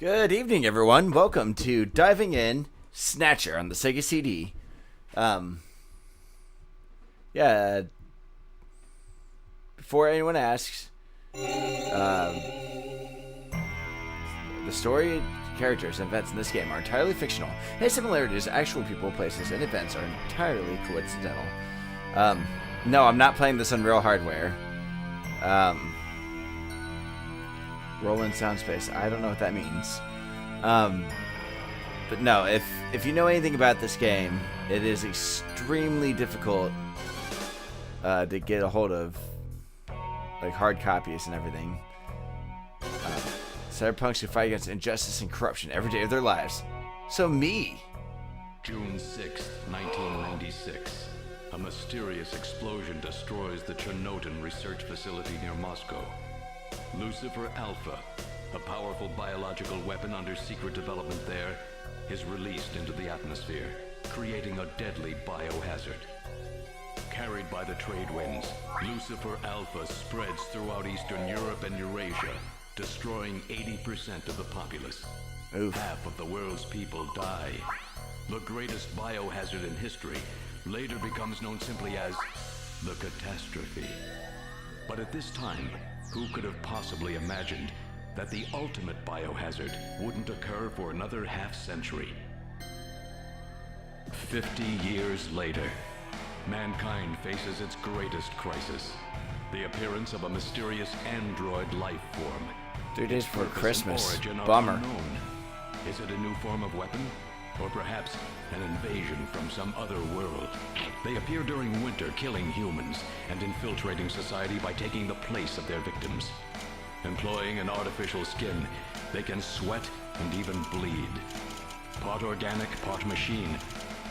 Good evening, everyone. Welcome to Diving In-Snatcher on the Sega CD. Before anyone asks, the story, characters, and events in this game are entirely fictional. Any similarities to actual people, places, and events are entirely coincidental. No, I'm not playing this on real hardware. Roland sound space. I don't know what that means. But no, if you know anything about this game, it is extremely difficult to get a hold of, like hard copies and everything. Cyberpunks who fight against injustice and corruption every day of their lives. So me. June 6, 1996. A mysterious explosion destroys the Chernobyl research facility near Moscow. Lucifer Alpha, a powerful biological weapon under secret development there, is released into the atmosphere, creating a deadly biohazard. Carried by the trade winds, Lucifer Alpha spreads throughout Eastern Europe and Eurasia, destroying 80% of the populace. Oof. Half of the world's people die. The greatest biohazard in history later becomes known simply as the catastrophe. But at this time, who could have possibly imagined that the ultimate biohazard wouldn't occur for another half-century? 50 years later, mankind faces its greatest crisis. The appearance of a mysterious android life form. 3 days before Christmas. Origin are Bummer. unknown. Is it a new form of weapon? Or perhaps an invasion from some other world? They appear during winter, killing humans and infiltrating society by taking the place of their victims. Employing an artificial skin, they can sweat and even bleed. Part organic, part machine,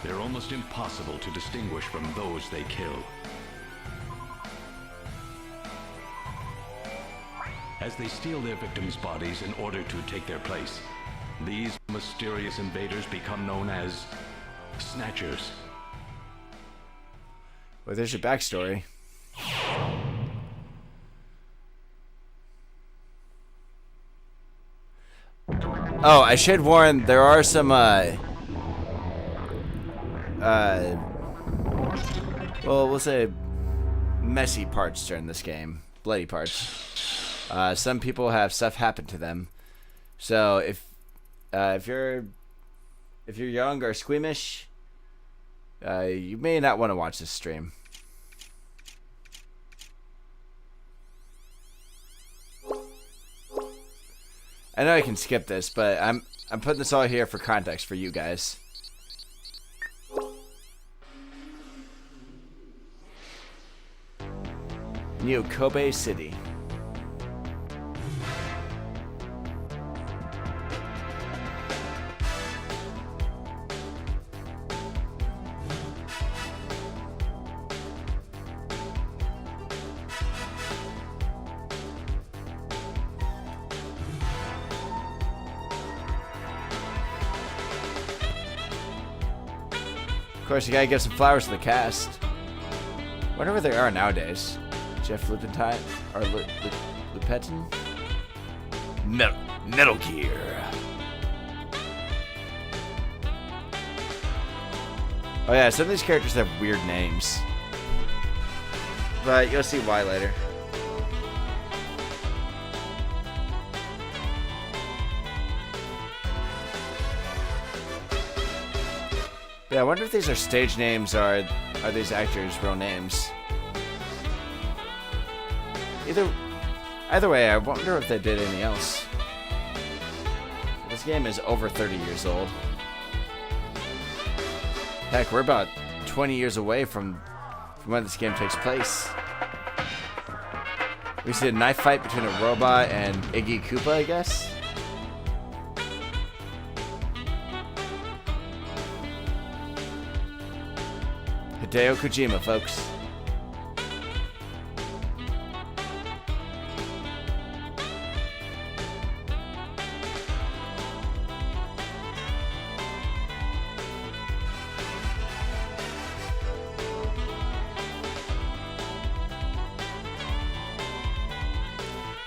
they're almost impossible to distinguish from those they kill. As they steal their victims' bodies in order to take their place, these mysterious invaders become known as snatchers. Well, there's your backstory. Oh, I should warn, there are some, well, we'll say messy parts during this game. Bloody parts. Some people have stuff happen to them. So if you're young or squeamish, you may not want to watch this stream. I know I can skip this, but I'm putting this all here for context for you guys. New Kobe City. Of course, you gotta give some flowers to the cast. Whatever they are nowadays. Jeff Lipentine or Lipetin? Metal Gear. Oh yeah, some of these characters have weird names, but you'll see why later. Yeah, I wonder if these are stage names or are these actors' real names. Either way, I wonder if they did anything else. This game is over 30 years old. Heck, we're about 20 years away from when this game takes place. We see a knife fight between a robot and Iggy Koopa, I guess? Hideo Kojima, folks.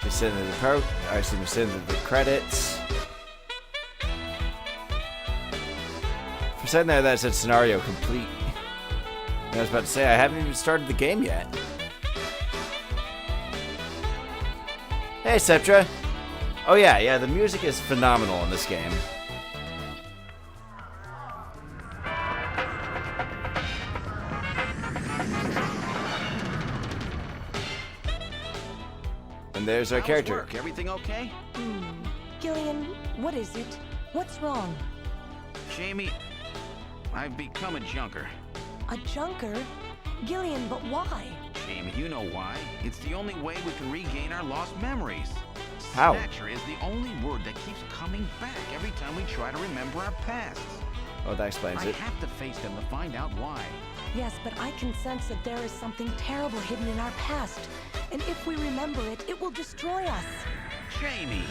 We send the credits. said there that it said scenario complete. I was about to say, I haven't even started the game yet. Hey, Septra. Oh yeah, the music is phenomenal in this game. And there's our character. Work? Everything okay? Gillian, what is it? What's wrong? Jamie, I've become a junker. A junker? Gillian, but why? Jamie, you know why. It's the only way we can regain our lost memories. How? Snatcher is the only word that keeps coming back every time we try to remember our pasts. Oh, that explains I it. have to face them to find out why. Yes, but I can sense that there is something terrible hidden in our past. And if we remember it, it will destroy us. Jamie!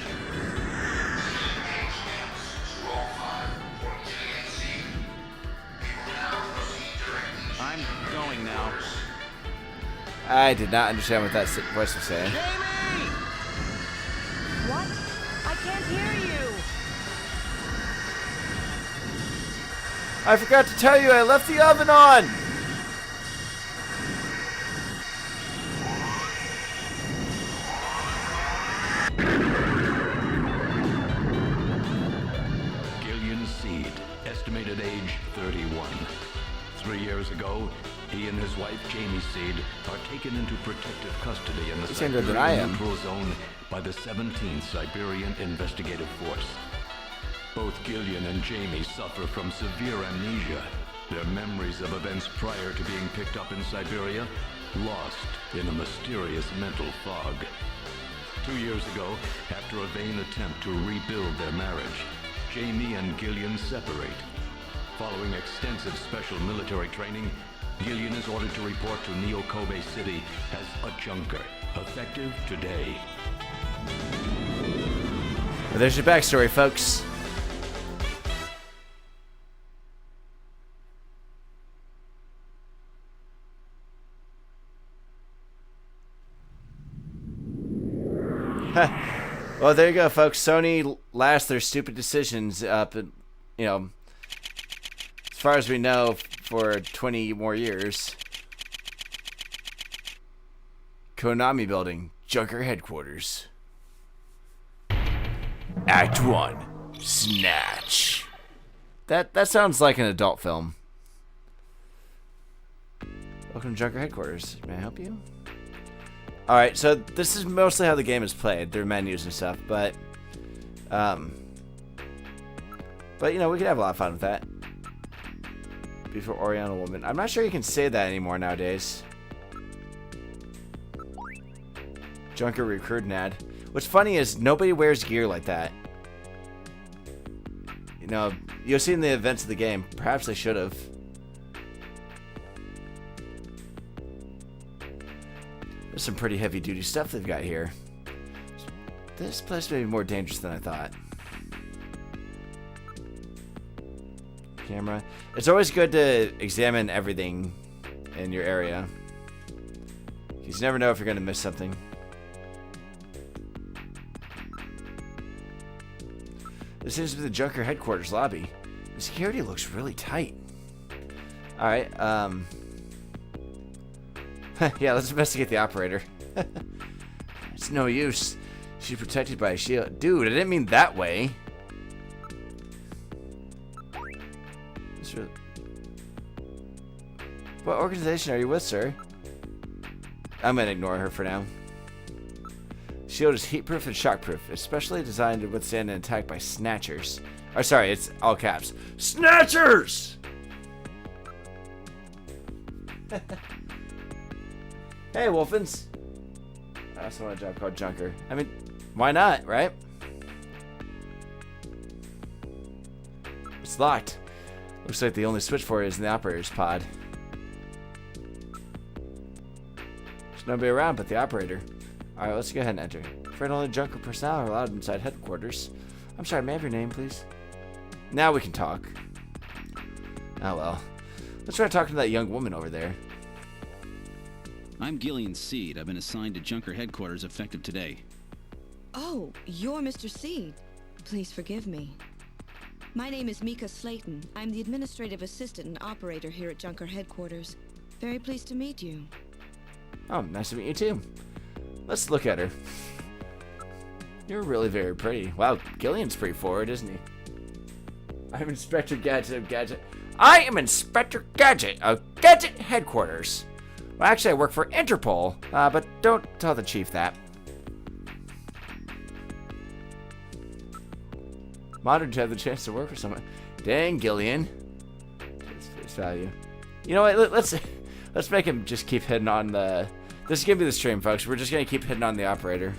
I'm going now. I did not understand what that voice was saying. Jamie! What? I can't hear you. I forgot to tell you, I left the oven on! Gillian Seed, estimated age 31. 3 years ago, he and his wife Jamie Seed are taken into protective custody in the He's younger than I am. Neutral Zone by the 17th Siberian Investigative Force. Both Gillian and Jamie suffer from severe amnesia. Their memories of events prior to being picked up in Siberia lost in a mysterious mental fog. 2 years ago, after a vain attempt to rebuild their marriage, Jamie and Gillian separate. Following extensive special military training, Gillian is ordered to report to Neo-Kobe City as a junker, effective today. Well, there's your backstory, folks. Well, there you go, folks. Sony last their stupid decisions up, as far as we know, for 20 more years. Konami building, Junker headquarters. Act 1, Snatch. That sounds like an adult film. Welcome to Junker headquarters. May I help you? Alright, so this is mostly how the game is played, through menus and stuff, but we could have a lot of fun with that. Beautiful Oriental woman. I'm not sure you can say that anymore nowadays. Junker recruiting ad. What's funny is nobody wears gear like that. You'll see in the events of the game. Perhaps they should have. There's some pretty heavy-duty stuff they've got here. This place may be more dangerous than I thought. Camera. It's always good to examine everything in your area. You never know if you're going to miss something. This seems to be the Junker headquarters lobby. The security looks really tight. Alright, yeah, let's investigate the operator. It's no use. She's protected by a shield. Dude, I didn't mean that way. What organization are you with, sir? I'm gonna ignore her for now. Shield is heatproof and shockproof, especially designed to withstand an attack by snatchers. Oh, sorry, it's all caps. Snatchers! Hey, Wolfens. I also want a job called Junker. I mean, why not, right? It's locked. Looks like the only switch for it is in the operator's pod. There's nobody around but the operator. Alright, let's go ahead and enter. Afraid only Junker personnel are allowed inside headquarters. I'm sorry, may I have your name, please? Now we can talk. Oh well. Let's try talking to that young woman over there. I'm Gillian Seed. I've been assigned to Junker headquarters effective today. Oh, you're Mr. Seed. Please forgive me. My name is Mika Slayton. I'm the administrative assistant and operator here at Junker headquarters. Very pleased to meet you. Oh, nice to meet you too. Let's look at her. You're really very pretty. Wow, Gillian's pretty forward, isn't he? I'm Inspector Gadget of Gadget. I am Inspector Gadget of Gadget headquarters. Well, actually, I work for Interpol, but don't tell the chief that. I'm honored to have the chance to work for someone. Dang, Gillian. That's face value. You know what? Let's make him just keep hitting on the. This is gonna be the stream, folks. We're just gonna keep hitting on the operator.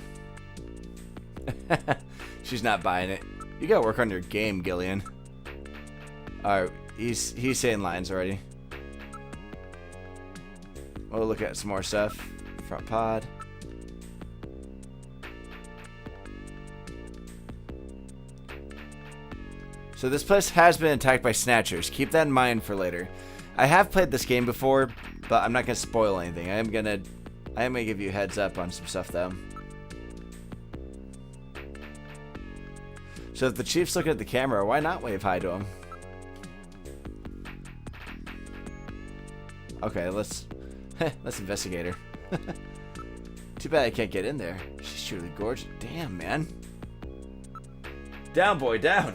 She's not buying it. You gotta work on your game, Gillian. All right, he's saying lines already. We'll look at some more stuff. Front pod. So this place has been attacked by snatchers. Keep that in mind for later. I have played this game before, but I'm not gonna spoil anything. I am gonna give you a heads up on some stuff though. So if the chief's looking at the camera, why not wave hi to him? Okay, let's investigate her. Too bad I can't get in there. She's truly gorgeous. Damn, man. Down, boy, down.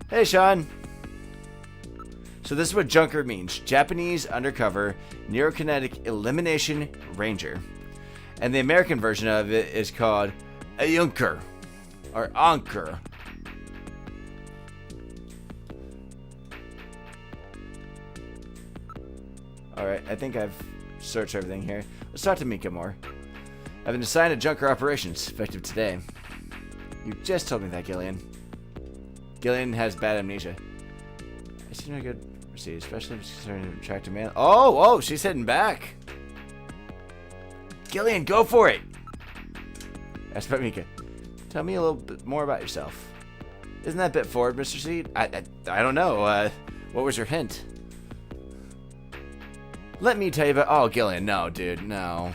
Hey, Sean. So this is what Junker means. Japanese undercover neurokinetic elimination ranger. And the American version of it is called a Junker. Or Anker. Alright, I think I've searched everything here. Let's talk to Mika more. I've been assigned to Junker operations, effective today. You just told me that, Gillian. Gillian has bad amnesia. I see no good receipt, especially if it's concerning an attractive man. Oh, she's hitting back. Gillian, go for it. That's about Mika. Tell me a little bit more about yourself. Isn't that a bit forward, Mr. Seed? I don't know. What was your hint? Let me tell you about... Oh, Gillian, no, dude, no.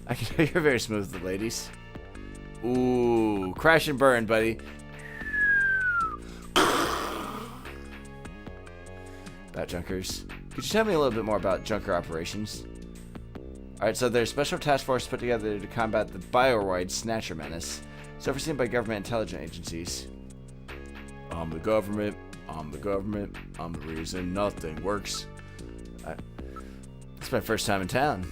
I can tell you're very smooth with the ladies. Ooh, crash and burn, buddy. About Junkers. Could you tell me a little bit more about Junker operations? Alright, so there's a special task force put together to combat the Bioroid Snatcher menace. It's overseen by government intelligence agencies. I'm the government. I'm the government. I'm the reason nothing works. It's my first time in town.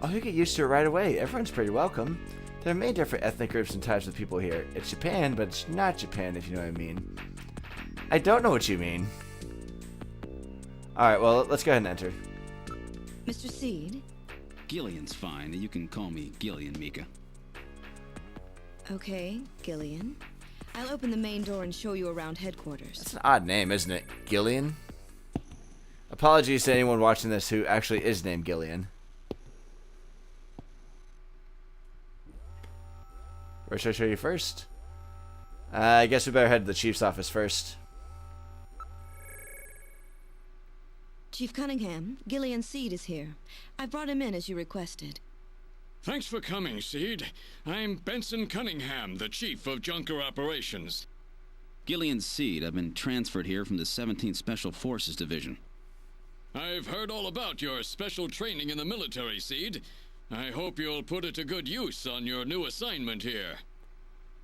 Oh, you get used to it right away. Everyone's pretty welcome. There are many different ethnic groups and types of people here. It's Japan, but it's not Japan, if you know what I mean. I don't know what you mean. Alright, well, let's go ahead and enter. Mr. Seed? Gillian's fine. You can call me Gillian, Mika. Okay, Gillian. I'll open the main door and show you around headquarters. That's an odd name, isn't it? Gillian? Apologies to anyone watching this who actually is named Gillian. Where should I show you first? I guess we better head to the chief's office first. Chief Cunningham, Gillian Seed is here. I brought him in as you requested. Thanks for coming, Seed. I'm Benson Cunningham, the Chief of Junker Operations. Gillian Seed. I've been transferred here from the 17th Special Forces Division. I've heard all about your special training in the military, Seed. I hope you'll put it to good use on your new assignment here.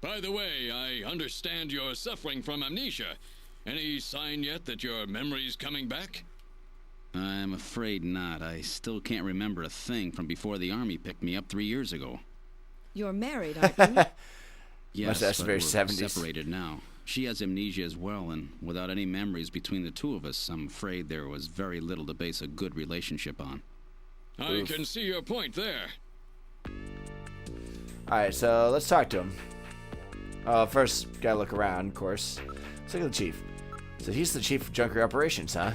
By the way, I understand you're suffering from amnesia. Any sign yet that your memory's coming back? I'm afraid not. I still can't remember a thing from before the Army picked me up 3 years ago. You're married, aren't you? Yes, that's but very we're 70s. separated now. She has amnesia as well, and without any memories between the two of us, I'm afraid there was very little to base a good relationship on. I can see your point there. Alright, so let's talk to him. First, gotta look around, of course. Let's look at the chief. So he's the chief of Junker Operations, huh?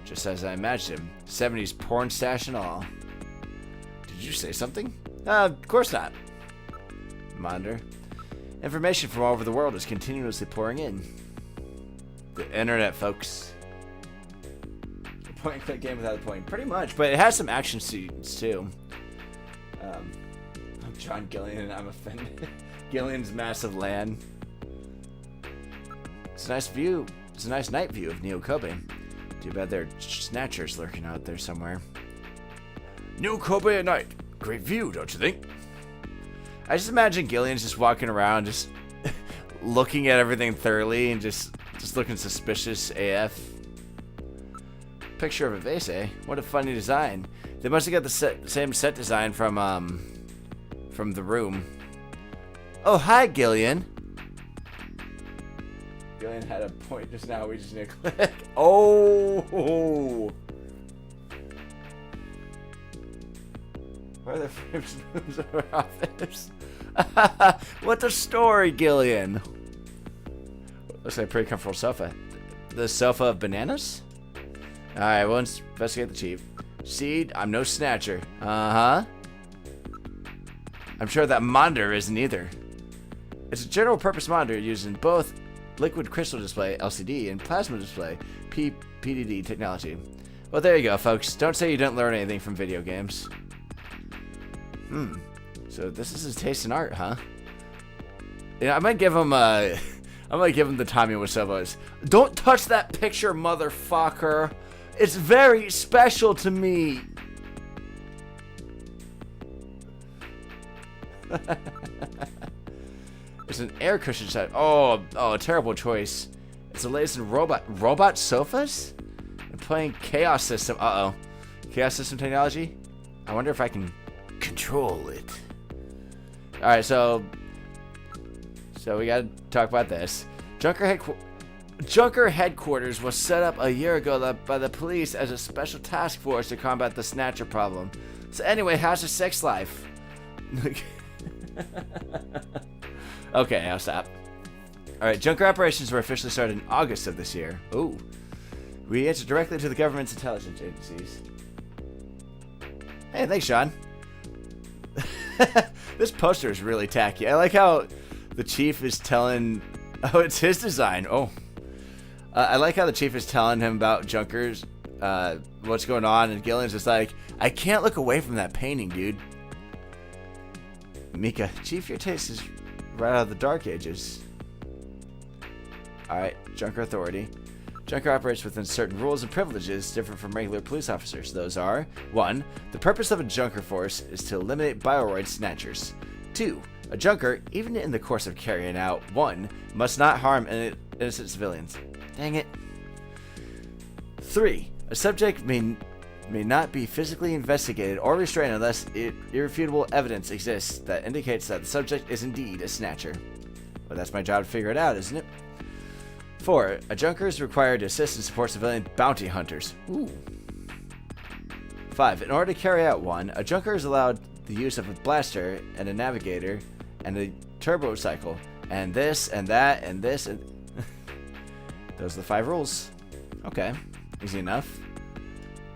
Just as I imagined him. 70s porn stash and all. Did you say something? Of course not. Monitor. Information from all over the world is continuously pouring in. The internet, folks. A point-and-click game without a point. Pretty much, but it has some action scenes, too. I'm John Gillian, and I'm offended. Gillian's massive land. It's a nice view. It's a nice night view of Neo Kobe. Too bad there are snatchers lurking out there somewhere. Neo Kobe at night. Great view, don't you think? I just imagine Gillian's just walking around, just looking at everything thoroughly and just looking suspicious AF. Picture of a vase, eh? What a funny design. They must have got the same set design from The Room. Oh, hi, Gillian. Gillian had a point just now. We just need to click. Oh! Where are the frames moves of our office? What a story, Gillian. Looks like a pretty comfortable sofa. The sofa of bananas? Alright, we'll investigate the chief. Seed, I'm no snatcher. Uh-huh. I'm sure that monitor isn't either. It's a general purpose monitor used in both liquid crystal display, LCD, and plasma display, PDD technology. Well, there you go, folks. Don't say you didn't learn anything from video games. So this is his taste in art, huh? Yeah, I might give him the Tommy Wiseau's. Don't touch that picture, motherfucker. It's very special to me. It's an air cushion set. Oh, terrible choice. It's the latest in robot sofas? And playing Chaos System. Uh-oh. Chaos System technology? I wonder if I can control it. Alright, so we gotta talk about this. Junker Headquarters was set up a year ago by the police as a special task force to combat the snatcher problem. So anyway, how's your sex life? Okay, I'll stop. Alright, Junker operations were officially started in August of this year. Ooh. We answer directly to the government's intelligence agencies. Hey, thanks, Sean. This poster is really tacky. I like how the chief is telling... Oh, it's his design. Oh. I like how the chief is telling him about Junkers, what's going on, and Gillian's just like, I can't look away from that painting, dude. Mika, Chief, your taste is right out of the Dark Ages. Alright, Junker Authority. Junker operates within certain rules and privileges different from regular police officers. Those are: 1. The purpose of a Junker force is to eliminate Bioroid snatchers. 2. A Junker, even in the course of carrying out 1, must not harm innocent civilians. Dang it. 3. A subject may not be physically investigated or restrained unless irrefutable evidence exists that indicates that the subject is indeed a snatcher. Well, that's my job to figure it out, isn't it? 4. A Junker is required to assist and support civilian bounty hunters. Ooh. 5. In order to carry out 1, a Junker is allowed the use of a blaster and a navigator and a turbo cycle, and this and that and this and... Those are the 5 rules. Okay, easy enough.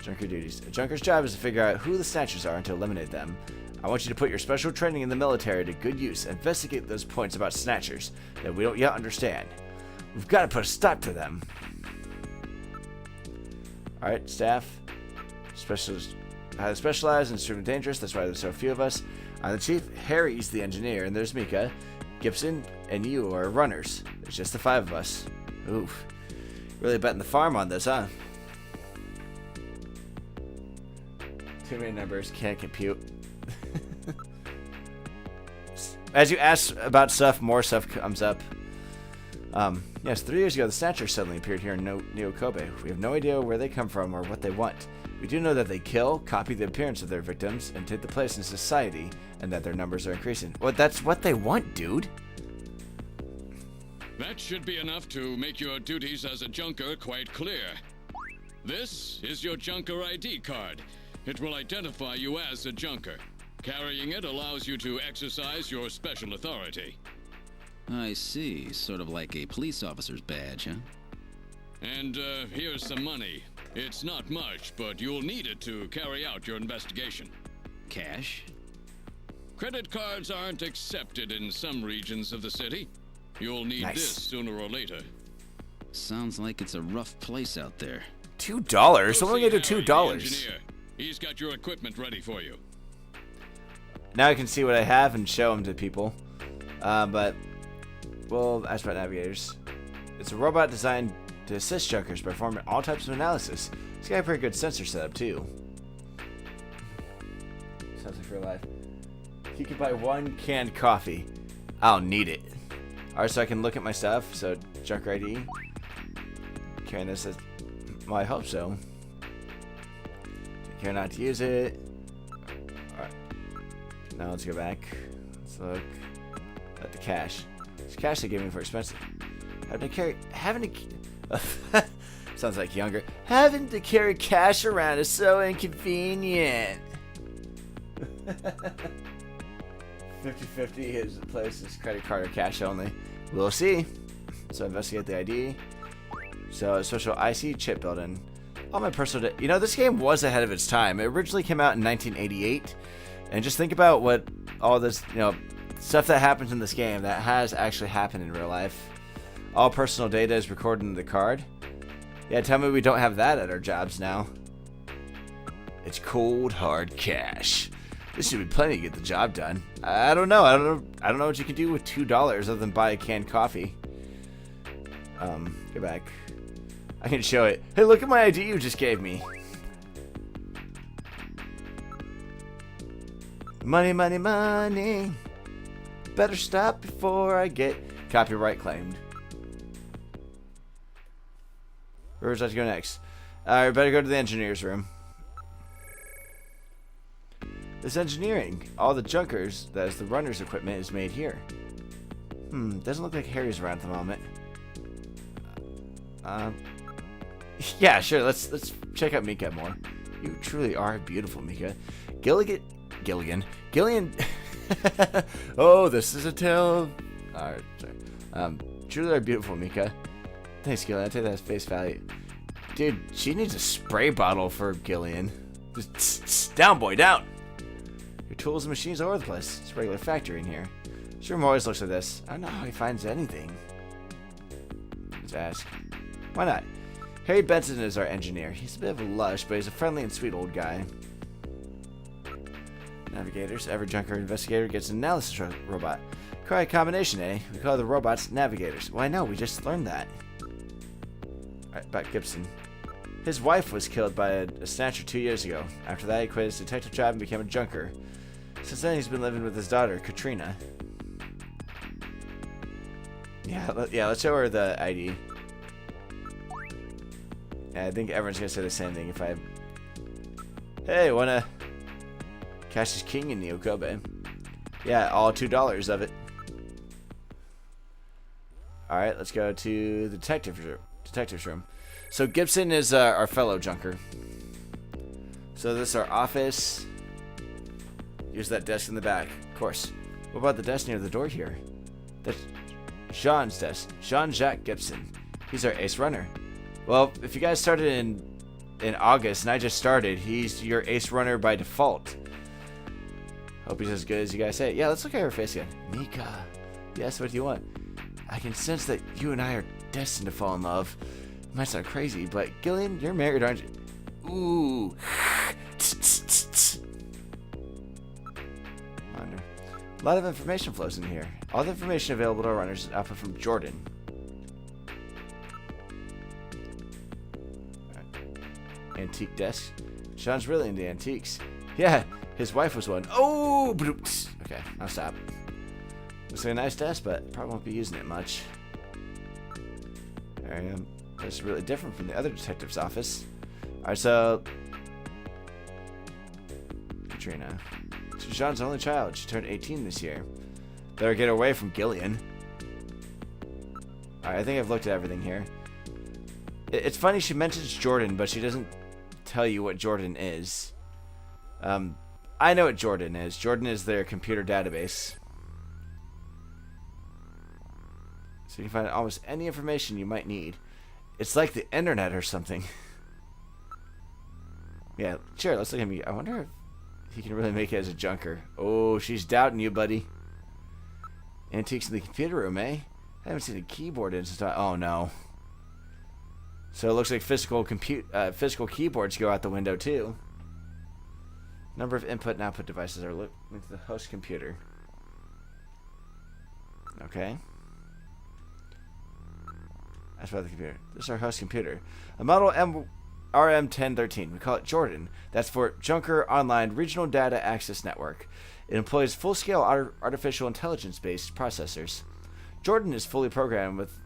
Junker duties. A Junker's job is to figure out who the snatchers are and to eliminate them. I want you to put your special training in the military to good use and investigate those points about snatchers that we don't yet understand. We've got to put a stop to them. Alright, staff. Highly specialized and extremely dangerous. That's why there's so few of us. I'm the chief. Harry's the engineer. And there's Mika, Gibson, and you are runners. There's just the 5 of us. Oof. Really betting the farm on this, huh? Too many numbers. Can't compute. As you ask about stuff, more stuff comes up. Yes, 3 years ago, the Snatchers suddenly appeared here in Neo Kobe. We have no idea where they come from or what they want. We do know that they kill, copy the appearance of their victims, and take the place in society, and that their numbers are increasing. Well, that's what they want, dude. That should be enough to make your duties as a Junker quite clear. This is your Junker ID card. It will identify you as a Junker. Carrying it allows you to exercise your special authority. I see. Sort of like a police officer's badge, huh? And here's some money. It's not much, but you'll need it to carry out your investigation. Cash? Credit cards aren't accepted in some regions of the city. You'll need this sooner or later. Sounds like it's a rough place out there. $2? Someone gonna do $2. He's got your equipment ready for you. Now I can see what I have and show them to people. But we'll ask about navigators. It's a robot designed to assist junkers by performing all types of analysis. It's got a pretty good sensor setup too. Sounds like for life. You can buy 1 canned coffee. I'll need it. Alright, so I can look at my stuff. So, Junker ID. Carrying this as... Well, I hope so. Take care not to use it. Alright. Now let's go back. Let's look at the cash. This cash they gave me for expensive. Having to sounds like younger. Having to carry cash around is so inconvenient. 50-50 is the place is credit card or cash only. We'll see. So investigate the ID. So social IC chip building. All my personal you know, this game was ahead of its time. It originally came out in 1988. And just think about what all this, you know, stuff that happens in this game that has actually happened in real life. All personal data is recorded in the card. Yeah, tell me we don't have that at our jobs now. It's cold hard cash. This should be plenty to get the job done. I don't know. I don't know what you can do with $2 other than buy a canned coffee. Go back. I can show it. Hey, look at my ID you just gave me. Money, money, money. Better stop before I get copyright claimed. Where would I to go next? We better go to the engineer's room. This engineering, all the junkers, that is the runner's equipment, is made here. Doesn't look like Harry's around at the moment. Yeah, sure, let's check out Mika more. You truly are beautiful, Mika. Gilligan. Oh, this is a tale. Alright, sorry. Truly are beautiful, Mika. Thanks, Gillian. I take that as face value. Dude, she needs a spray bottle for Gillian. Just down, boy, down. Your tools and machines all over the place. It's a regular factory in here. This room always looks like this. I don't know how he finds anything. Let's ask. Why not? Harry Benson is our engineer. He's a bit of a lush, but he's a friendly and sweet old guy. Navigators. Every junker investigator gets an analysis robot. Correct combination, eh? We call the robots navigators. Well, I know. We just learned that. Alright, back Gibson. His wife was killed by a snatcher 2 years ago. After that, he quit his detective job and became a junker. Since then, he's been living with his daughter, Katrina. Yeah, let's show her the ID. Yeah, I think everyone's gonna say the same thing if I... Hey, wanna... Cash is king in Neo Kobe. Yeah, all $2 of it. Alright, let's go to the detective's room. So Gibson is our fellow junker. So this is our office. Use that desk in the back, of course. What about the desk near the door here? That's Jean's desk. Jean-Jacques Gibson. He's our ace runner. Well, if you guys started in August and I just started, he's your ace runner by default. Hope he's as good as you guys say. Yeah, let's look at her face again. Mika. Yes, what do you want? I can sense that you and I are destined to fall in love. It might sound crazy, but Gillian, you're married, aren't you? Ooh. A lot of information flows in here. All the information available to our runners is output from Jordan. Right. Antique desk. Sean's really into antiques. Yeah, his wife was one. Oh! Okay, I'll stop. Looks like a nice desk, but probably won't be using it much. There I am. That's really different from the other detective's office. Alright, so... Katrina. She's Jean's only child. She turned 18 this year. Better get away from Gillian. Alright, I think I've looked at everything here. It's funny she mentions Jordan, but she doesn't tell you what Jordan is. I know what Jordan is. Jordan is their computer database. So you can find almost any information you might need. It's like the internet or something. Yeah, sure, let's look at me. I wonder if he can really make it as a junker. Oh, she's doubting you, buddy. Antiques in the computer room, eh? I haven't seen a keyboard in since oh no. So it looks like physical keyboards go out the window too. Number of input and output devices are linked to the host computer. Okay. That's about the computer. This is our host computer. A model RM1013. We call it Jordan. That's for Junker Online Regional Data Access Network. It employs full-scale artificial intelligence-based processors. Jordan is fully programmed with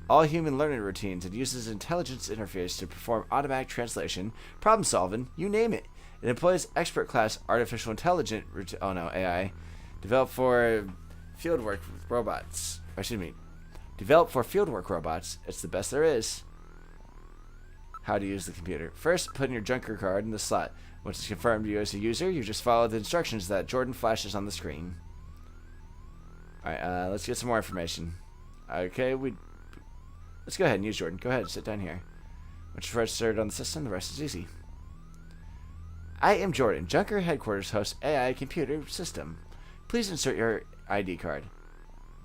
all human learning routines and uses intelligence interface to perform automatic translation, problem solving, you name it. It employs expert class artificial intelligence AI developed for fieldwork robots. Developed for fieldwork robots. It's the best there is. How to use the computer. First, put in your Junker card in the slot. Once it's confirmed you as a user, you just follow the instructions that Jordan flashes on the screen. Alright, let's get some more information. Okay, let's go ahead and use Jordan. Go ahead, sit down here. Once you're registered on the system, the rest is easy. I am Jordan, Junker Headquarters host AI computer system. Please insert your ID card.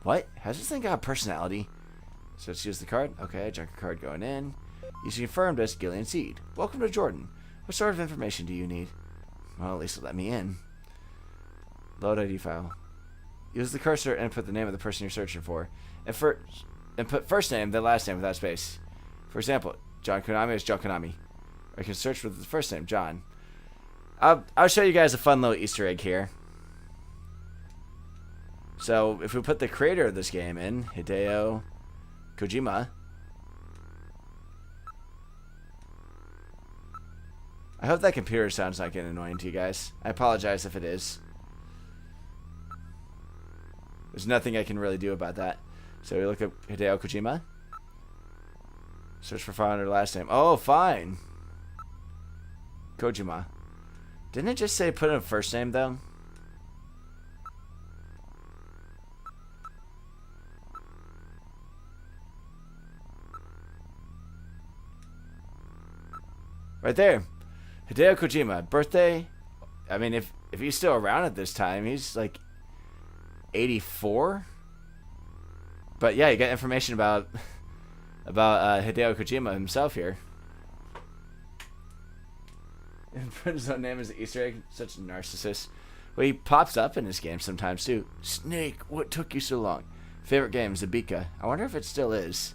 What? Has this thing got a personality? So let's use the card. Okay, Junker card going in. You confirmed as Gillian Seed. Welcome to Jordan. What sort of information do you need? Well, at least let me in. Load ID file. Use the cursor and put the name of the person you're searching for. And put first name, then last name without space. For example, John Konami is Joe Konami. Or you can search with the first name, John. I'll show you guys a fun little Easter egg here. So, if we put the creator of this game in, Hideo Kojima. I hope that computer sound's not getting annoying to you guys. I apologize if it is. There's nothing I can really do about that. So we look up Hideo Kojima. Search for file under last name. Oh, fine. Kojima. Didn't it just say put in a first name, though? Right there. Hideo Kojima. Birthday. I mean, if he's still around at this time, he's like 84. But yeah, you got information about Hideo Kojima himself here. And put his own name as an Easter egg. Such a narcissist. Well, he pops up in this game sometimes too. Snake, what took you so long? Favorite game, Zabika. I wonder if it still is.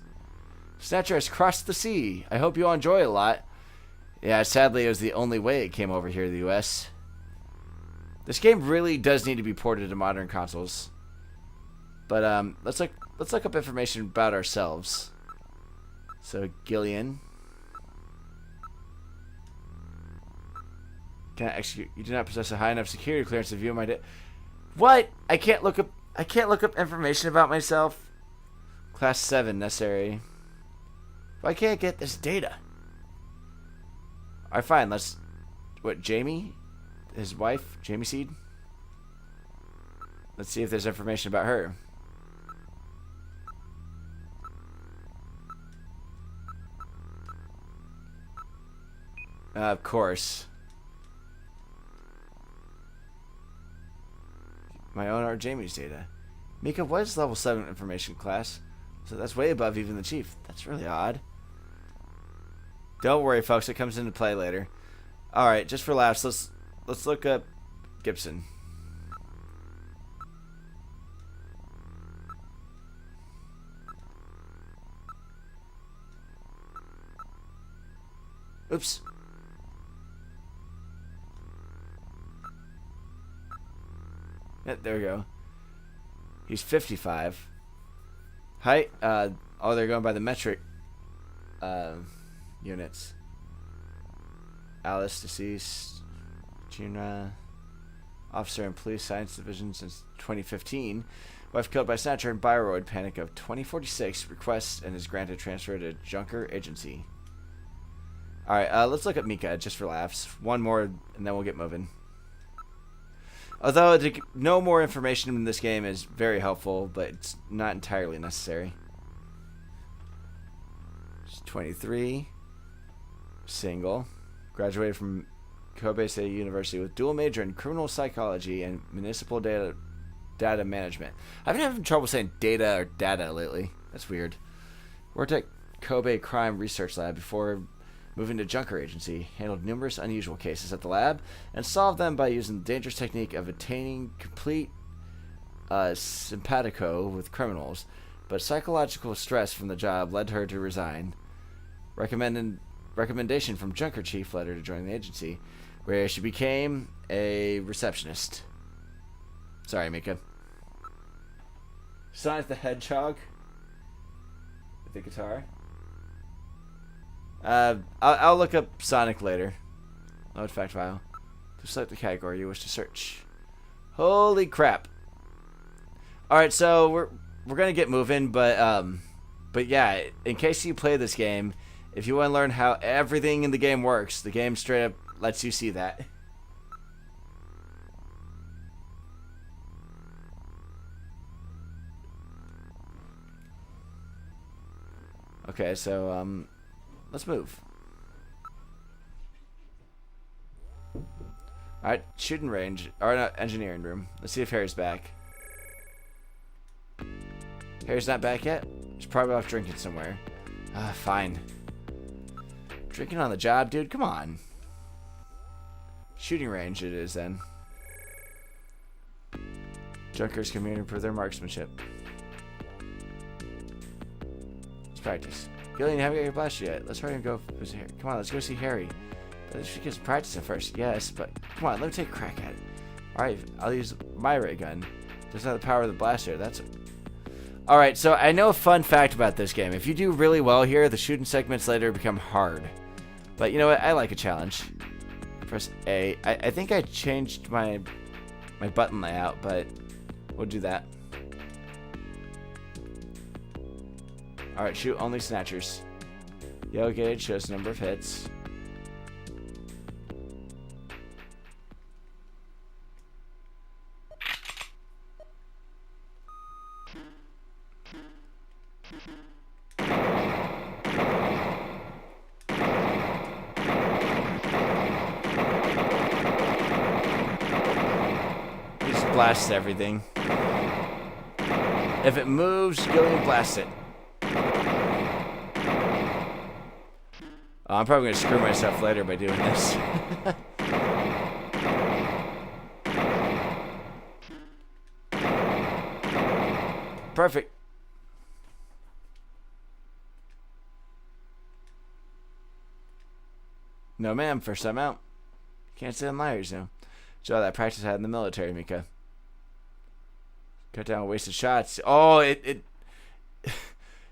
Snatcher has crossed the sea. I hope you all enjoy it a lot. Yeah, sadly, it was the only way it came over here to the U.S. This game really does need to be ported to modern consoles. But let's look up information about ourselves. So Gillian, cannot execute. You do not possess a high enough security clearance to view my data. What? I can't look up information about myself. Class 7 necessary. Why can't I get this data? Alright, fine. Let's. What? Jamie, his wife, Jamie Seed. Let's see if there's information about her. Of course. My own or Jamie's data. Mika, what is level 7 information class? So that's way above even the chief. That's really odd. Don't worry, folks. It comes into play later. Alright, just for laughs, let's look up Gibson. Oops. Yeah, there we go. He's 55. Height, oh, they're going by the metric units. Alice, deceased. Gina, officer in police science division since 2015. Wife killed by snatcher and Bioroid panic of 2046. Requests and is granted transfer to Junker Agency. Alright, let's look at Mika just for laughs. One more and then we'll get moving. Although to know more information in this game is very helpful, but it's not entirely necessary. She's 23. Single. Graduated from Kobe State University with dual major in criminal psychology and municipal data management. I've been having trouble saying data or data lately. That's weird. Worked at Kobe Crime Research Lab before moving to Junker Agency. Handled numerous unusual cases at the lab and solved them by using the dangerous technique of attaining complete simpatico with criminals but psychological stress from the job led her to resign. Recommendation from Junker Chief led her to join the agency, where she became a receptionist. Sorry, Mika. Sonic the Hedgehog with the guitar. I'll look up Sonic later. Load fact file. To select the category you wish to search. Holy crap! All right, so we're gonna get moving, but yeah, in case you play this game, if you want to learn how everything in the game works, the game straight up lets you see that. Okay, so let's move. Alright, shooting range. Or not, engineering room. Let's see if Harry's back. Harry's not back yet? He's probably off drinking somewhere. Fine. Drinking on the job, dude? Come on. Shooting range it is, then. Junkers can improve their marksmanship. Let's practice. Gillian, you haven't got your blaster yet. Let's hurry and go. Come on, let's go see Harry. She gets practicing first, yes, but come on, let me take a crack at it. Alright, I'll use my ray gun. Doesn't have the power of the blaster, that's... Alright, so I know a fun fact about this game. If you do really well here, the shooting segments later become hard. But you know what, I like a challenge. Press A. I think I changed my button layout, but we'll do that. Alright, shoot only snatchers. Yellow gauge shows the number of hits. Blasts everything. If it moves, Gillian blasts it. Oh, I'm probably going to screw myself later by doing this. Perfect. No, ma'am. First time out. Can't say I'm liars now. So that practice I had in the military, Mika. Cut down wasted shots. Oh, it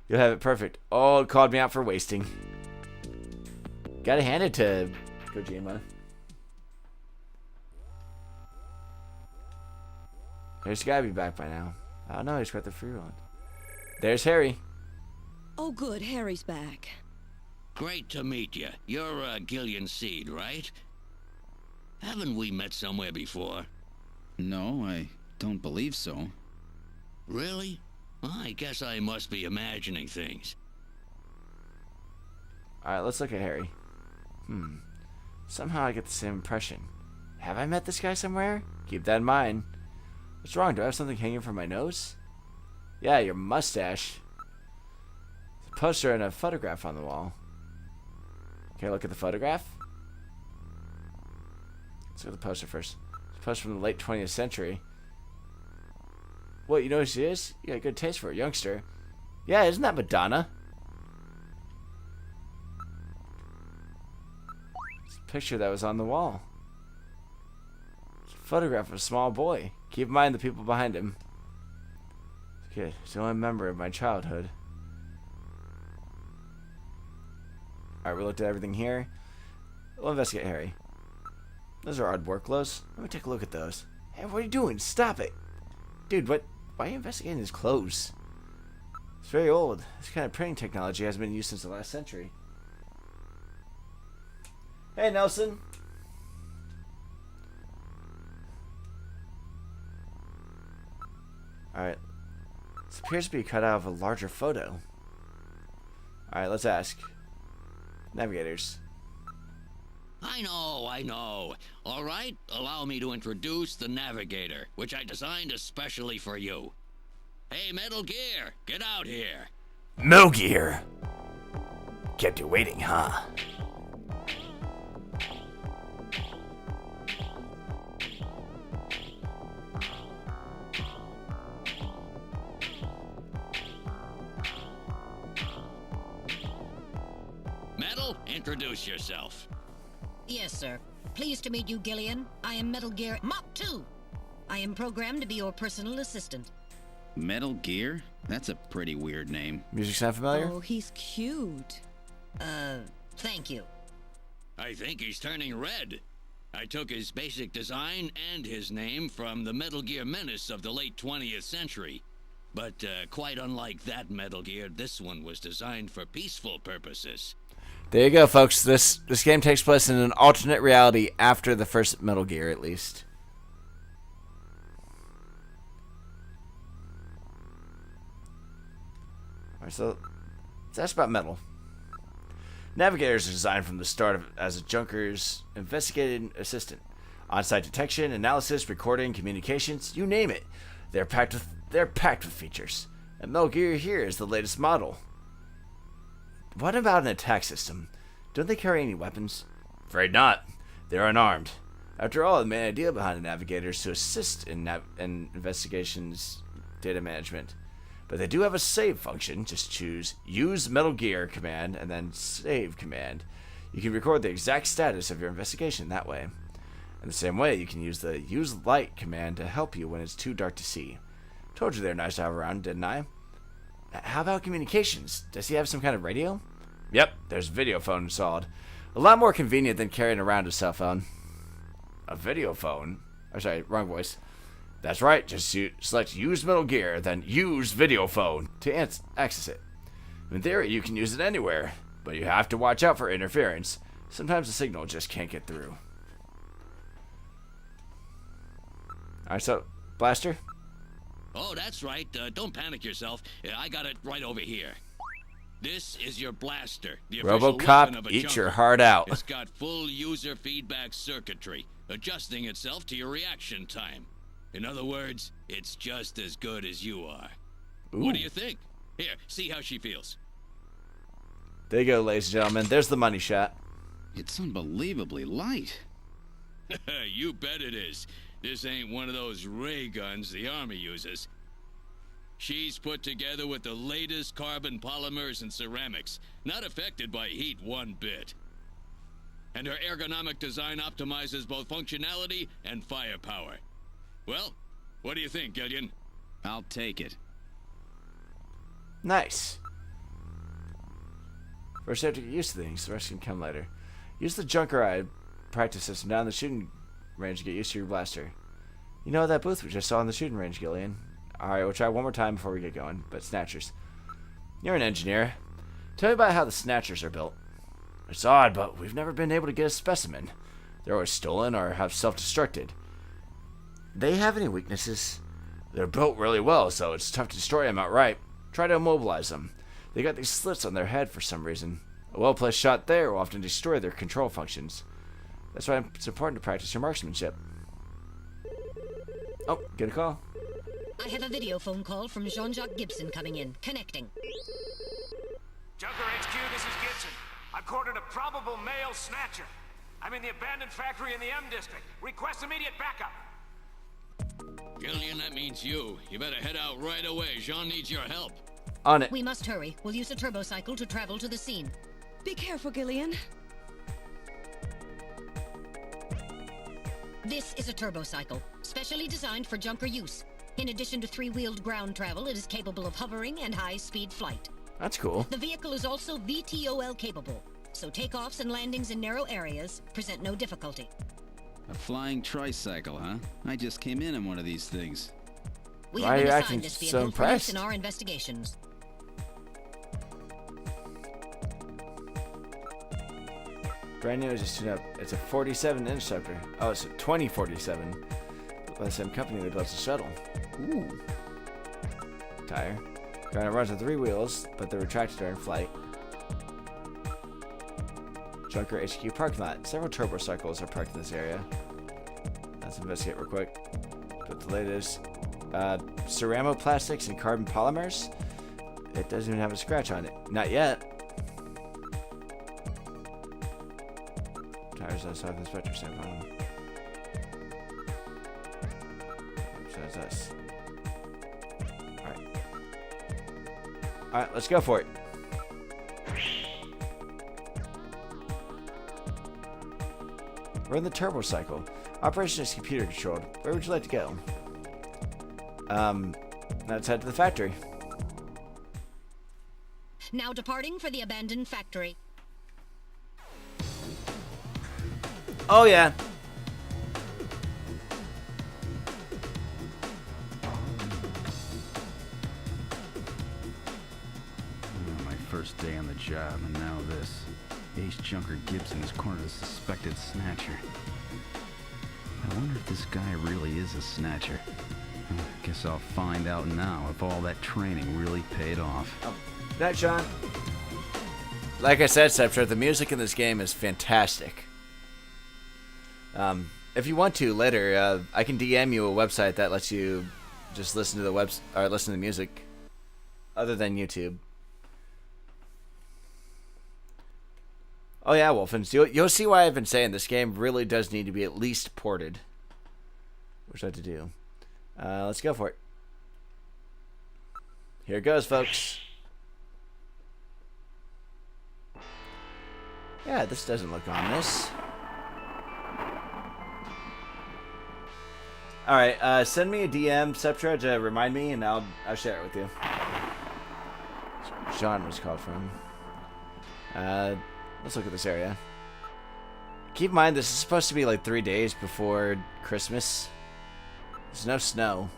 you'll have it perfect. Oh, it called me out for wasting. Gotta hand it to Kojima. There's gotta be back by now. Oh no, he's got the free one. There's Harry. Oh, good. Harry's back. Great to meet you. You're Gillian Seed, right? Haven't we met somewhere before? No, I don't believe so. Really? I guess I must be imagining things. Alright, let's look at Harry. Somehow I get the same impression. Have I met this guy somewhere? Keep that in mind. What's wrong? Do I have something hanging from my nose? Yeah, your mustache. There's a poster and a photograph on the wall. Can I look at the photograph? Let's look at the poster first. It's a poster from the late 20th century. What, you know who she is? You got good taste for a youngster. Yeah, isn't that Madonna? It's a picture that was on the wall. It's a photograph of a small boy. Keep in mind the people behind him. Okay, it's the only member of my childhood. Alright, we looked at everything here. We'll investigate Harry. Those are odd work clothes. Let me take a look at those. Hey, what are you doing? Stop it! Dude, what? Why are you investigating his clothes? It's very old. This kind of printing technology hasn't been used since the last century. Hey, Nelson. Alright. This appears to be cut out of a larger photo. Alright, let's ask. Navigators. I know. All right, allow me to introduce the Navigator, which I designed especially for you. Hey, Metal Gear, get out here. Metal Gear. Kept you waiting, huh? introduce yourself. Yes, sir. Pleased to meet you, Gillian. I am Metal Gear Mach 2. I am programmed to be your personal assistant. Metal Gear? That's a pretty weird name. Music sound familiar? Oh, he's cute. Thank you. I think he's turning red. I took his basic design and his name from the Metal Gear menace of the late 20th century. But quite unlike that Metal Gear, this one was designed for peaceful purposes. There you go, folks. This game takes place in an alternate reality after the first Metal Gear, at least. Alright, so that's about Metal. Navigators are designed from the start as a Junker's investigating assistant. On-site detection, analysis, recording, communications, you name it. They're packed with features. And Metal Gear here is the latest model. What about an attack system? Don't they carry any weapons? Afraid not. They're unarmed. After all, the main idea behind the Navigator is to assist in investigations data management. But they do have a save function. Just choose Use Metal Gear command and then Save command. You can record the exact status of your investigation that way. In the same way, you can use the Use Light command to help you when it's too dark to see. Told you they're nice to have around, didn't I? How about communications? Does he have some kind of radio? Yep, there's a video phone installed. A lot more convenient than carrying around a cell phone. A video phone? Oh, sorry, wrong voice. That's right, just select Use Metal Gear, then Use Video Phone to access it. In theory, you can use it anywhere, but you have to watch out for interference. Sometimes the signal just can't get through. Alright, so, Blaster? Oh, that's right. Don't panic yourself. I got it right over here. This is your blaster, the official weapon of RoboCop, a eat junker. your heart out. It's got full user feedback circuitry, adjusting itself to your reaction time. In other words, it's just as good as you are. Ooh. What do you think? Here, see how she feels. There you go, ladies and gentlemen. There's the money shot. It's unbelievably light. You bet it is. This ain't one of those ray guns the Army uses. She's put together with the latest carbon polymers and ceramics, not affected by heat one bit. And her ergonomic design optimizes both functionality and firepower. Well, what do you think, Gillian? I'll take it. Nice. First, you have to get used to things. The rest can come later. Use the Junker Eye practice system down the shooting range to get used to your blaster. You know that booth we just saw in the shooting range, Gillian? Alright, we'll try one more time before we get going. But snatchers. You're an engineer. Tell me about how the snatchers are built. It's odd, but we've never been able to get a specimen. They're always stolen or have self-destructed. They have any weaknesses? They're built really well, so it's tough to destroy them outright. Try to immobilize them. They got these slits on their head for some reason. A well-placed shot there will often destroy their control functions. That's why it's important to practice your marksmanship. Oh, get a call. I have a video phone call from Jean-Jacques Gibson coming in. Connecting. Junker HQ, this is Gibson. I've cornered a probable male snatcher. I'm in the abandoned factory in the M district. Request immediate backup. Gillian, that means you. You better head out right away. Jean needs your help. On it. We must hurry. We'll use a turbocycle to travel to the scene. Be careful, Gillian. This is a turbocycle, specially designed for Junker use. In addition to three-wheeled ground travel, it is capable of hovering and high-speed flight. That's cool. The vehicle is also VTOL capable, so takeoffs and landings in narrow areas present no difficulty. A flying tricycle, huh? I just came in on one of these things. We Why have are been you assigned acting this so vehicle for use impressed? in our investigations. Brand new, just tuned up. It's a 47 Interceptor. Oh, it's a 2047. By the same company that built the shuttle. Ooh. Tire. Granted, runs on 3 wheels, but they're retracted during flight. Junker HQ parking lot. Several turbocycles are parked in this area. Let's investigate real quick. But the latest ceramo-plastics and carbon polymers. It doesn't even have a scratch on it. Not yet. Tires outside the inspector stamp on them. So that's us. Alright, let's go for it. We're in the turbo cycle. Operation is computer controlled. Where would you like to go? Let's head to the factory. Now departing for the abandoned factory. Oh yeah. My first day on the job, and now this. Ace Junker Gibson is cornered a suspected snatcher. I wonder if this guy really is a snatcher. Guess I'll find out now if all that training really paid off. Oh, that Sean. Like I said, Septra, the music in this game is fantastic. If you want to later, I can DM you a website that lets you just listen to the listen to the music, other than YouTube. Oh yeah, Wolfens, you'll see why I've been saying this game really does need to be at least ported. Which I have to do. Let's go for it. Here it goes, folks. Yeah, this doesn't look ominous. Alright, send me a DM, Septra, to remind me, and I'll share it with you. Sean was called from. Let's look at this area. Keep in mind, this is supposed to be like 3 days before Christmas. There's no snow.